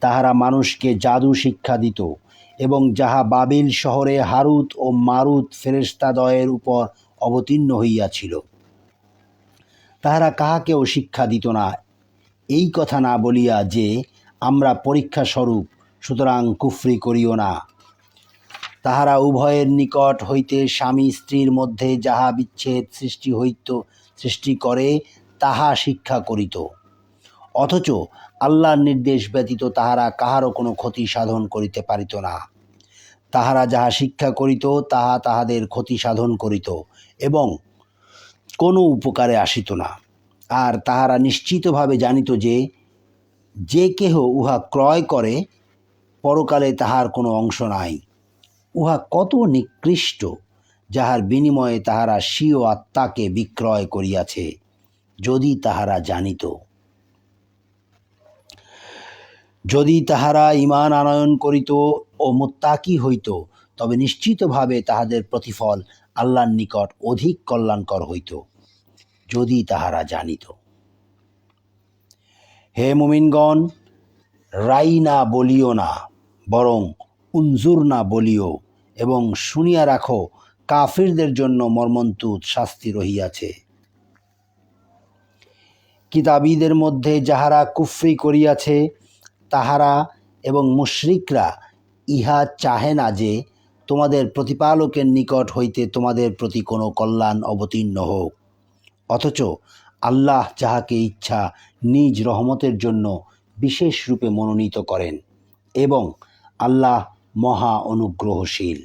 তাহারা মানুষকে জাদু শিক্ষা দিত, এবং যাহা বাবিল শহরে হারুত ও মারুত ফেরেশতাদ্বয়ের উপর অবতীর্ণ হইয়াছিল। তাহারা কাহাকেও শিক্ষা দিত না, এই কথা না বলিয়া যে আমরা পরীক্ষা স্বরূপ, সুতরাং কুফরি করিও না। তাহারা উভয়ের নিকট হইতে স্বামী স্ত্রীর মধ্যে যাহা বিচ্ছেদ সৃষ্টি করে তাহা শিক্ষা করিত, অথচ আল্লাহর নির্দেশ ব্যতীত তাহারা কাহারও কোনো ক্ষতি সাধন করিতে পারিত না। তাহারা যাহা শিক্ষা করিত তাহা তাহাদের ক্ষতি সাধন করিত এবং কোনো উপকারে আসিত না। আর তাহারা নিশ্চিতভাবে জানিত যে যে কেহ উহা ক্রয় করে পরকালে তাহার কোনো অংশ নাই। উহা কত নিকৃষ্ট, যাহার বিনিময়ে তাহারা স্বীয় আত্মাকে বিক্রয় করিয়াছে, যদি তাহারা জানিত। যদি তাহারা ঈমান আনয়ন করিত ও মুত্তাকি হইত, তবে নিশ্চিতভাবে তাহাদের প্রতিফল আল্লাহর নিকট অধিক কল্যাণকর হইত, যদি তাহারা জানিত। হে মুমিনগণ, রাই না বলিও না, বরং উনজুর না বলিও, এবং শুনিয়া রাখো কাফিরদের জন্য মর্মন্তুদ শাস্তি রহিয়াছে। কিতাবীদের মধ্যে যাহারা কুফরি করিয়াছে তাহারা এবং মুশরিকরা ইহা চাহে না যে তোমাদের প্রতিপালকের নিকট হইতে তোমাদের প্রতি কোনো কল্যাণ অবতীর্ণ হোক, অথচ আল্লাহ যাহাকে ইচ্ছা নিজ রহমতের জন্য বিশেষ রূপে মনোনীত করেন, এবং আল্লাহ মহা অনুগ্রহশীল।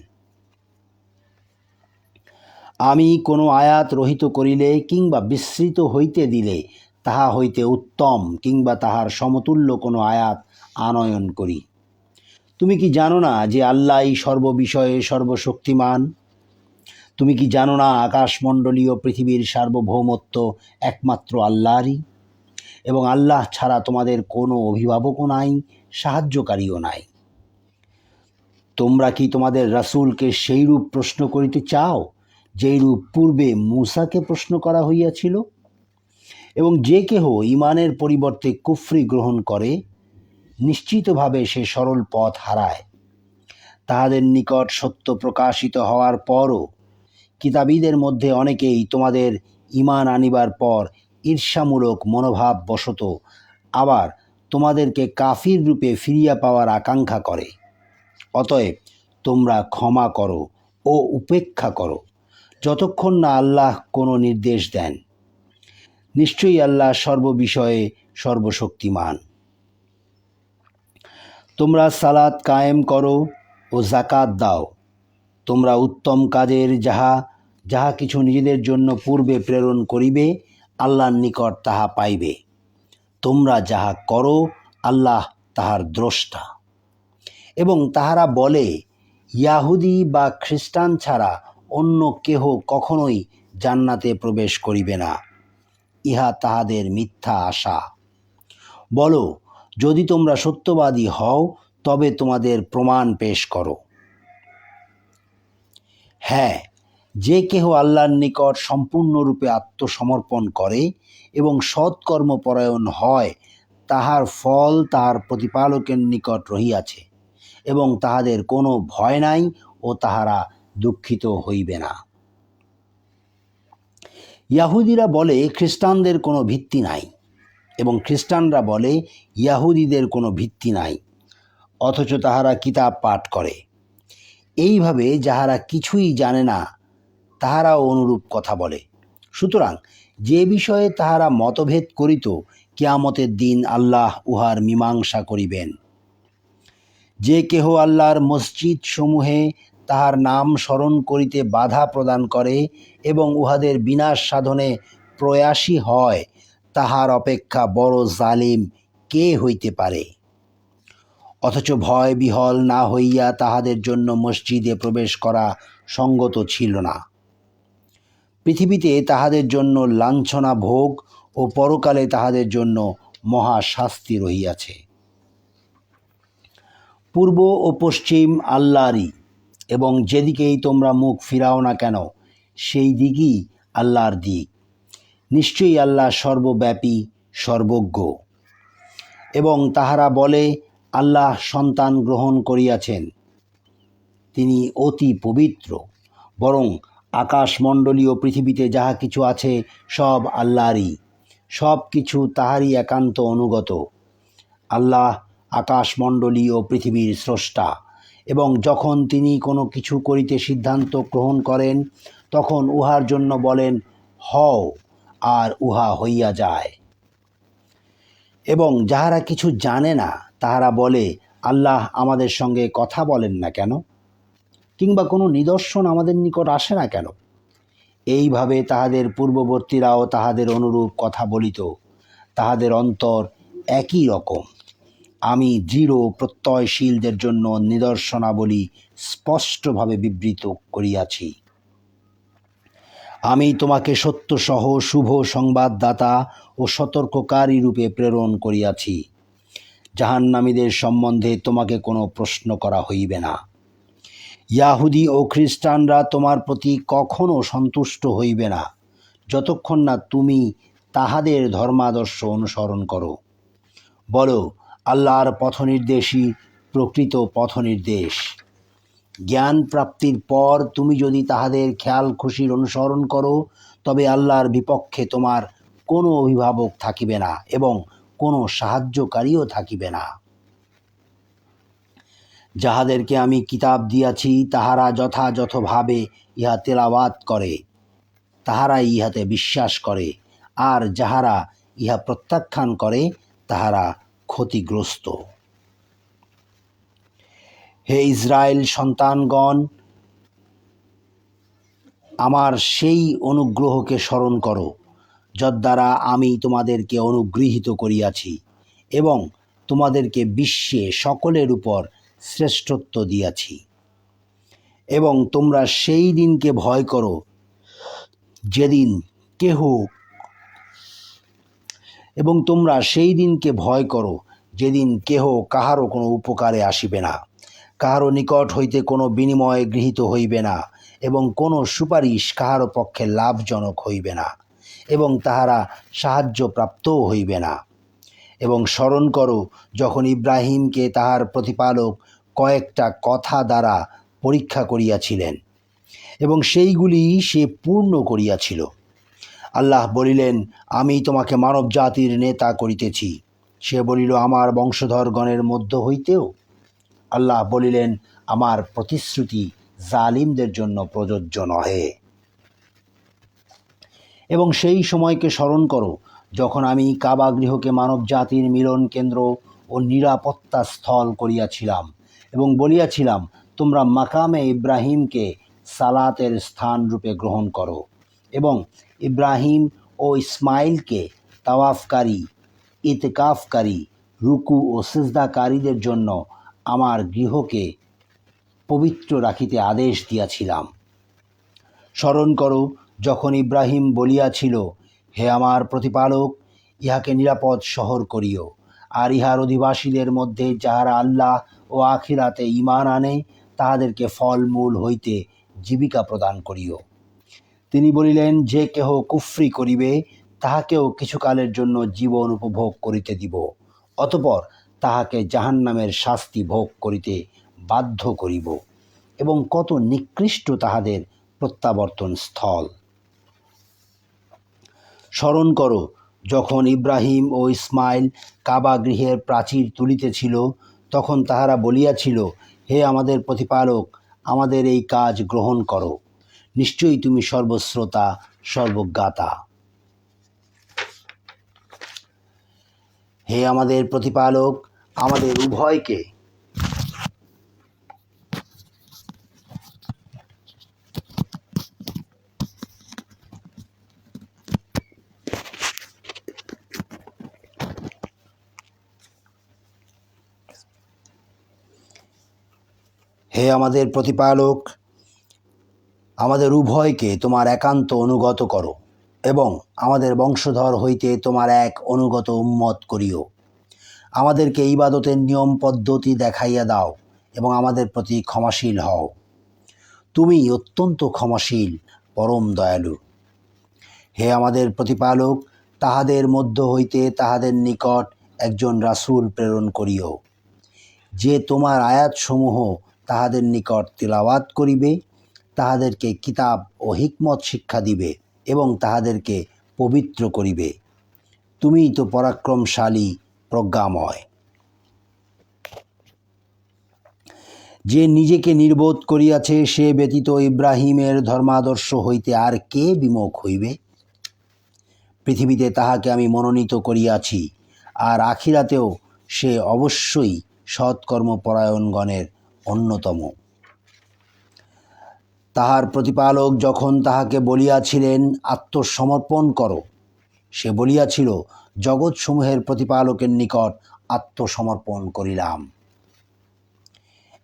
আমি কোনো আয়াত রহিত করিলে কিংবা বিস্মৃত হইতে দিলে তাহা হইতে উত্তম কিংবা তাহার সমতুল্য কোনো আয়াত আনয়ন করি। তুমি কি জানো না যে আল্লাহই সর্ববিষয়ে সর্বশক্তিমান? তুমি কি জানো না আকাশমণ্ডলীয় পৃথিবীর সার্বভৌমত্ব একমাত্র আল্লাহরই, এবং আল্লাহ ছাড়া তোমাদের কোনো অভিভাবকও নাই, সাহায্যকারীও নাই? তোমরা কি তোমাদের রাসূলকে সেইরূপ প্রশ্ন করিতে চাও যেইরূপ পূর্বে মূসাকে প্রশ্ন করা হইয়াছিল? এবং যে কেহ ঈমানের পরিবর্তে কুফরি গ্রহণ করে নিশ্চিতভাবে সে সরল পথ হারায়। তাহাদের নিকট সত্য প্রকাশিত হওয়ার পরও কিতাবীদের মধ্যে অনেকেই তোমাদের ঈমান আনিবার পর ঈর্ষামূলক মনোভাব বশত আবার তোমাদেরকে কাফির রূপে ফিরিয়া পাওয়ার আকাঙ্ক্ষা করে। অতএব তোমরা ক্ষমা করো ও উপেক্ষা করো, যতক্ষণ না আল্লাহ কোনো নির্দেশ দেন। নিশ্চয়ই আল্লাহ সর্ববিষয়ে সর্বশক্তিমান। তোমরা সালাত কায়েম করো ও যাকাত দাও। তোমরা উত্তম কাজের যাহা কিছু নিজেদের জন্য পূর্বে প্রেরণ করিবে, আল্লাহর নিকট তাহা পাইবে। তোমরা যাহা করো আল্লাহ তাহার দ্রষ্টা। এবং তাহারা বলে, ইয়াহুদি বা খ্রিস্টান ছাড়া অন্য কেহ কখনোই জান্নাতে প্রবেশ করিবে না। ইহা তাহাদের মিথ্যা আশা। বলো, যদি তোমরা সত্যবাদী হও তবে তোমাদের প্রমাণ পেশ করো। হ্যাঁ, যে কেহ আল্লাহর নিকট সম্পূর্ণরূপে আত্মসমর্পণ করে এবং সৎকর্মপরায়ণ হয়, তাহার ফল তাহার প্রতিপালকের নিকট রহিয়াছে, এবং তাহাদের কোনো ভয় নাই ও তাহারা দুঃখিত হইবে না। ইয়াহুদিরা বলে খ্রিস্টানদের কোনো ভিত্তি নাই, এবং খ্রিস্টানরা বলে ইয়াহুদিদের কোনো ভিত্তি নাই, অথচ তাহারা কিতাব পাঠ করে। এইভাবে যাহারা কিছুই জানে না তাহারাও অনুরূপ কথা বলে। সুতরাং যে বিষয়ে তাহারা মতভেদ করিত, কিয়ামতের দিন আল্লাহ উহার মীমাংসা করিবেন। যে কেহ আল্লাহর মসজিদ সমূহে তাহার নাম স্মরণ করিতে বাধা প্রদান করে এবং উহাদের বিনাশ সাধনে প্রয়াসী হয়, তাহার অপেক্ষা বড় জালিম কে হইতে পারে? অথচ ভয় বিহল না হইয়া তাহাদের জন্য মসজিদে প্রবেশ করা সঙ্গত ছিল না। পৃথিবীতে তাহাদের জন্য লাঞ্ছনা ভোগ ও পরকালে তাহাদের জন্য মহা শাস্তি রহিয়াছে। পূর্ব ও পশ্চিম আল্লাহরই, এবং যেদিকেই তোমরা মুখ ফিরাও না কেন সেই দিকই আল্লাহর দিক। নিশ্চয়ই আল্লাহ সর্বব্যাপী, সর্বজ্ঞ। এবং তাহারা বলে আল্লাহ সন্তান গ্রহণ করিয়াছেন, তিনি অতি পবিত্র। বরং আকাশমণ্ডলী ও পৃথিবীতে যাহা কিছু আছে সব আল্লাহরই, সব কিছু তাহারই একান্ত অনুগত। আল্লাহ আকাশমণ্ডলী ও পৃথিবীর স্রষ্টা, এবং যখন তিনি কোনো কিছু করিতে সিদ্ধান্ত গ্রহণ করেন তখন উহার জন্য বলেন হও, আর উহা হইয়া যায়। এবং যাহারা কিছু জানে না তাহারা বলে আল্লাহ আমাদের সঙ্গে কথা বলেন না কেন, কিংবা কোনো নিদর্শন আমাদের নিকট আসে না কেন। এইভাবে তাহাদের পূর্ববর্তীরাও তাহাদের অনুরূপ কথা বলিত। তাহাদের অন্তর একই রকম। আমি দৃঢ় প্রত্যয়শীলদের জন্য নিদর্শনাবলী স্পষ্টভাবে বিবৃত করিয়াছি। আমি তোমাকে সত্যসহ শুভ সংবাদদাতা ও সতর্ককারী রূপে প্রেরণ করিয়াছি। জাহান্নামীদের সম্বন্ধে তোমাকে কোনো প্রশ্ন করা হইবে না। ইয়াহুদি ও খ্রিস্টানরা তোমার প্রতি কখনো সন্তুষ্ট হইবে না, যতক্ষণ না তুমি তাহাদের ধর্মাদর্শ অনুসরণ করো। বলো, আল্লাহর পথনির্দেশই প্রকৃত পথনির্দেশ। জ্ঞান প্রাপ্তির পর তুমি যদি তাহাদের খেয়াল খুশির অনুসরণ করো, তবে আল্লাহর বিপক্ষে তোমার কোনো অভিভাবক থাকিবে না এবং কোনো সাহায্যকারীও থাকিবে না। যাহাদেরকে আমি কিতাব দিয়াছি তাহারা যথাযথভাবে ইহা তেলাওয়াত করে, তাহারাই ইহাতে বিশ্বাস করে, আর যাহারা ইহা প্রত্যাখ্যান করে তাহারা ক্ষতিগ্রস্ত। হে ইসরায়েল সন্তানগণ, আমার সেই অনুগ্রহকে স্মরণ করো যদ্বারা আমি তোমাদেরকে অনুগৃহীত করিয়াছি এবং তোমাদেরকে বিশ্বে সকলের উপর শ্রেষ্ঠত্ব দিয়াছি। এবং তোমরা সেই দিনকে ভয় করো যেদিন কেহ কাহারও কোনো উপকারে আসিবে না, কাহারও নিকট হইতে কোনো বিনিময় গৃহীত হইবে না, এবং কোনো সুপারিশ কাহারও পক্ষে লাভজনক হইবে না, এবং তাহারা সাহায্যপ্রাপ্তও হইবে না। এবং স্মরণ করো যখন ইব্রাহিমকে তাহার প্রতিপালক কয়েকটা কথা দ্বারা পরীক্ষা করিয়াছিলেন এবং সেইগুলি সে পূর্ণ করিয়াছিল। আল্লাহ বলিলেন, আমি তোমাকে মানব জাতির নেতা করিতেছি। সে বলিল, আমার বংশধরগণের মধ্য হইতেও? আল্লাহ বলিলেন, আমার প্রতিশ্রুতি জালিমদের জন্য প্রযোজ্য নহে। এবং সেই সময়কে স্মরণ করো যখন আমি কাবা গৃহকে মানব জাতির মিলন কেন্দ্র ও নিরাপত্তা স্থল করিয়াছিলাম এবং বলিয়াছিলাম, তোমরা মাকামে ইব্রাহিমকে সালাতের স্থান রূপে গ্রহণ করো, এবং ইব্রাহিম ও ইসমাইলকে তাওয়াফকারী, ইতিকাফকারী, রুকু ও সিজদাকারীদের জন্য আমার গৃহকে পবিত্র রাখিতে আদেশ দিয়াছিলাম। স্মরণ করো যখন ইব্রাহিম বলিয়াছিল, হে আমার প্রতিপালক, ইহাকে নিরাপদ শহর করিও, আর ইহার অধিবাসীদের মধ্যে যাহারা আল্লাহ ও আখিরাতে ঈমান আনে তাহাদেরকে ফলমূল হইতে জীবিকা প্রদান করিও। তিনি বলিলেন, যে কেহ কুফরি করিবে তাহাকেও কিছুকালের জন্য জীবন উপভোগ করিতে দিব, অতঃপর তাহাকে জাহান্নামের শাস্তি ভোগ করিতে বাধ্য করিব, এবং কত নিকৃষ্ট তাহাদের প্রত্যাবর্তন স্থল। স্মরণ করো যখন ইব্রাহিম ও ইসমাইল কাবা গৃহের প্রাচীর তুলিতেছিল, তখন তাহারা বলিয়াছিল, হে আমাদের প্রতিপালক, আমাদের এই কাজ গ্রহণ করো, নিশ্চয়ই তুমি সর্বশ্রোতা সর্বজ্ঞাতা। হে আমাদের প্রতিপালক, আমাদের উভয়কে আমাদের উভয়কে তোমার একান্ত অনুগত করো, এবং আমাদের বংশধর হইতে তোমার এক অনুগত উম্মত করিও। আমাদেরকে ইবাদতের নিয়ম পদ্ধতি দেখাইয়া দাও এবং আমাদের প্রতি ক্ষমাশীল হও। তুমি অত্যন্ত ক্ষমাশীল, পরম দয়ালু। হে আমাদের প্রতিপালক, তাহাদের মধ্য হইতে তাহাদের নিকট একজন রাসূল প্রেরণ করিও, যে তোমার আয়াতসমূহ তাহাদের নিকট তিলাওয়াত করিবে, তাহাদেরকে কিতাব ও হিকমত শিক্ষা দিবে এবং তাহাদেরকে পবিত্র করিবে। তুমিই তো পরাক্রমশালী, প্রজ্ঞাময়। যে নিজেকে নির্বোধ করিয়াছে, সে ব্যতীত ইব্রাহিমের ধর্মাদর্শ হইতে আর কে বিমুখ হইবে? পৃথিবীতে তাহাকে আমি মনোনীত করিয়াছি, আর আখিরাতেও সে অবশ্যই সৎকর্মপরায়ণগণের অন্যতম। তাহার প্রতিপালক যখন তাহাকে বলিয়াছিলেন আত্মসমর্পণ করো, সে বলিয়াছিল, জগৎসমূহের প্রতিপালকের নিকট আত্মসমর্পণ করিলাম।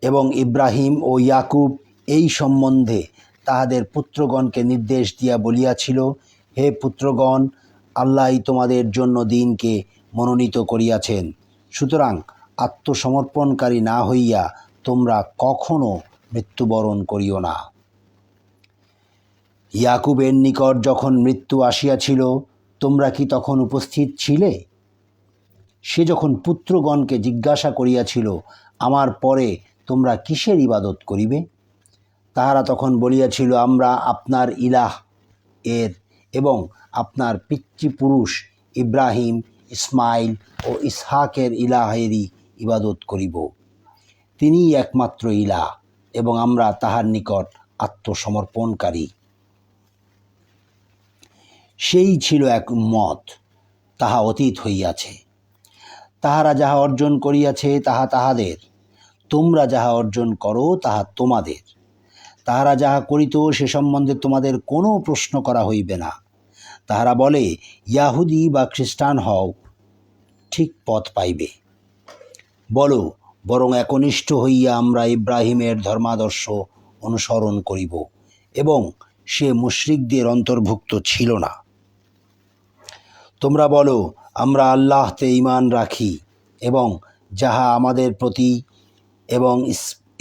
এবং ইব্রাহিম ও ইয়াকুব এই সম্বন্ধে তাহাদের পুত্রগণকে নির্দেশ দিয়া বলিয়াছিল, হে পুত্রগণ, আল্লাহই তোমাদের জন্য দিনকে মনোনীত করিয়াছেন, সুতরাং আত্মসমর্পণকারী না হইয়া তোমরা কখনো মৃত্যুবরণ করিও না। ইয়াকুবের নিকট যখন মৃত্যু আসিয়াছিল, তোমরা কি তখন উপস্থিত ছিলে? সে যখন পুত্রগণকে জিজ্ঞাসা করিয়াছিল, আমার পরে তোমরা কিসের ইবাদত করিবে? তাহারা তখন বলিয়াছিল, আমরা আপনার ইলাহ এর এবং আপনার পিতৃপুরুষ ইব্রাহিম, ইসমাইল ও ইসহাকের ইলাহেরই ইবাদত করিব। তিনিই একমাত্র ইলাহ এবং আমরা তাহার নিকট আত্মসমর্পণকারী। সেই ছিল এক উম্মত, তাহা অতীত হইয়াছে। তাহারা যাহা অর্জন করিয়াছে তাহা তাহাদের, তোমরা যাহা অর্জন করো তাহা তোমাদের। তাহারা যাহা করিত সে সম্বন্ধে তোমাদের কোনো প্রশ্ন করা হইবে না। তাহারা বলে, ইয়াহুদি বা খ্রিস্টান হও, ঠিক পথ পাইবে। বলো, বরং একনিষ্ঠ হইয়া আমরা ইব্রাহিমের ধর্মাদর্শ অনুসরণ করিব, এবং সে মুশরিকদের অন্তর্ভুক্ত ছিল না। তোমরা বলো, আমরা আল্লাহতে ঈমান রাখি এবং যাহা আমাদের প্রতি এবং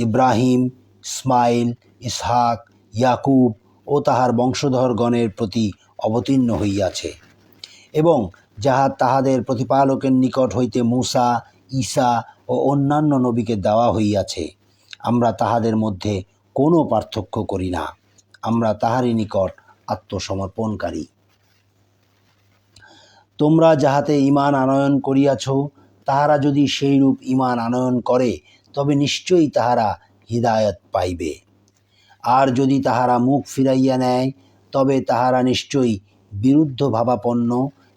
ইব্রাহিম, ইসমাইল, ইসহাক, ইয়াকুব ও তাহার বংশধরগণের প্রতি অবতীর্ণ হইয়াছে, এবং যাহা তাহাদের প্রতিপালকের নিকট হইতে মূসা, ঈসা ও অন্যান্য নবীকে দেওয়া হইয়াছে, আমরা তাহাদের মধ্যে কোনো পার্থক্য করি না। আমরা তাহারই নিকট আত্মসমর্পণকারী। তোমরা যাহাতে ঈমান আনয়ন করিয়াছ, তাহারা যদি সেইরূপ ঈমান আনয়ন করে, তবে নিশ্চয়ই তাহারা হিদায়াত পাইবে। আর যদি তাহারা মুখ ফিরাইয়া নেয়, তবে তাহারা নিশ্চয়ই বিরুদ্ধ ভাবাপন্ন,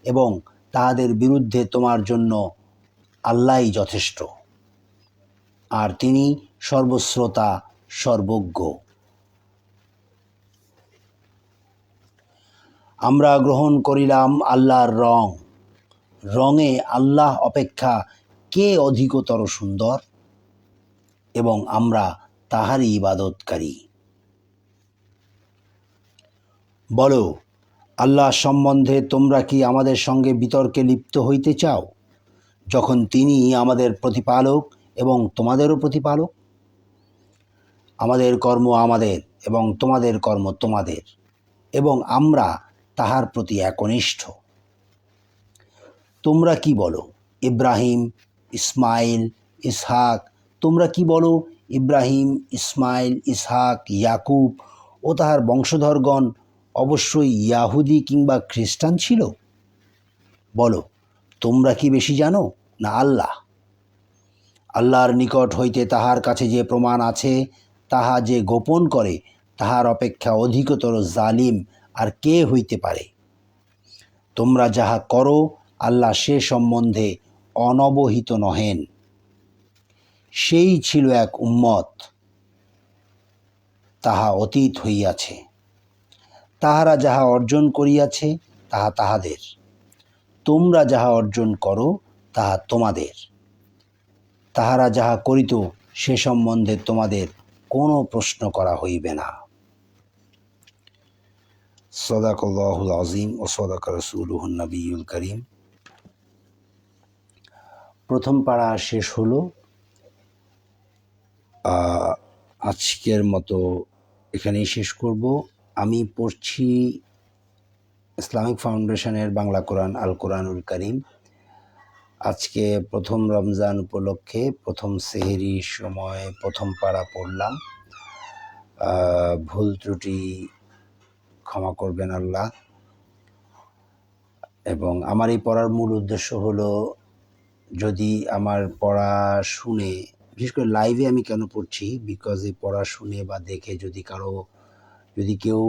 এবং তাহাদের বিরুদ্ধে তোমার জন্য আল্লাহই যথেষ্ট, আর তিনি সর্বশ্রোতা, সর্বজ্ঞ। আমরা গ্রহণ করিলাম আল্লাহর রঙে আল্লাহ অপেক্ষা কে অধিকতর সুন্দর, এবং আমরা তাহারই ইবাদতকারী। বলো, আল্লাহ সম্বন্ধে তোমরা কি আমাদের সঙ্গে বিতর্কে লিপ্ত হইতে চাও, যখন তিনি আমাদের প্রতিপালক এবং তোমাদেরও প্রতিপালক? আমাদের কর্ম আমাদের এবং তোমাদের কর্ম তোমাদের, এবং আমরা তাহার প্রতি একনিষ্ঠ। তোমরা কি বলো, ইব্রাহিম, ইসমাইল, ইসহাক? তোমরা কি বলো, ইব্রাহিম, ইসমাইল, ইসহাক, ইয়াকুব ও তাহার বংশধরগণ অবশ্যই ইয়াহুদি কিংবা খ্রিস্টান ছিল? বলো, তোমরা কি বেশি জানো না আল্লাহ? আল্লাহর নিকট হইতে তাহার কাছে যে প্রমাণ আছে, তাহা যে গোপন করে, তাহার অপেক্ষা অধিকতর জালিম আর কে হইতে পারে? তোমরা যাহা করো, আল্লাহ সে সম্বন্ধে অনবহিত নহেন। সেই ছিল এক উম্মত, তাহা অতীত হইয়াছে। তাহারা যাহা অর্জন করিয়াছে তাহা তাহাদের, তোমরা যাহা অর্জন করো তাহা তোমাদের। তাহারা যাহা করিত সে সম্বন্ধে তোমাদের কোনো প্রশ্ন করা হইবে না। সদাকাল্লাহুল আযীম ও সদাকা রাসূলুহুন নবিয়্যুল কারীম। প্রথম পারা শেষ হলো। আজকের মতো এখানেই শেষ করব। আমি পড়ছি ইসলামিক ফাউন্ডেশনের বাংলা কোরআন, আল কোরআনুল কারীম। আজকে প্রথম রমজান উপলক্ষে প্রথম সেহরির সময় প্রথম পারা পড়লাম। ভুল ত্রুটি ক্ষমা করবেন আল্লাহ। এবং আমার এই পড়ার মূল উদ্দেশ্য হলো, যদি আমার পড়া শুনে, বিশেষ করে লাইভে আমি কেন পড়ছি, বিকজ এই পড়া শুনে বা দেখে যদি কেউ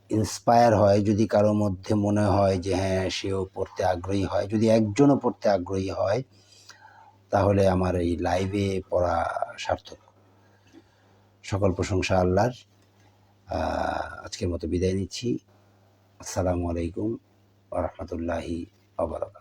ইন্সপায়ার হয়, যদি কারো মধ্যে মনে হয় যে হ্যাঁ সেও পড়তে আগ্রহী হয়, যদি একজনও পড়তে আগ্রহী হয়, তাহলে আমার এই লাইভে পড়া সার্থক। সকল প্রশংসা আল্লাহর। আজকের মতো বিদায় নিচ্ছি। আসসালামু আলাইকুম ওয়া রাহমাতুল্লাহি ওয়া বারাকাতুহু।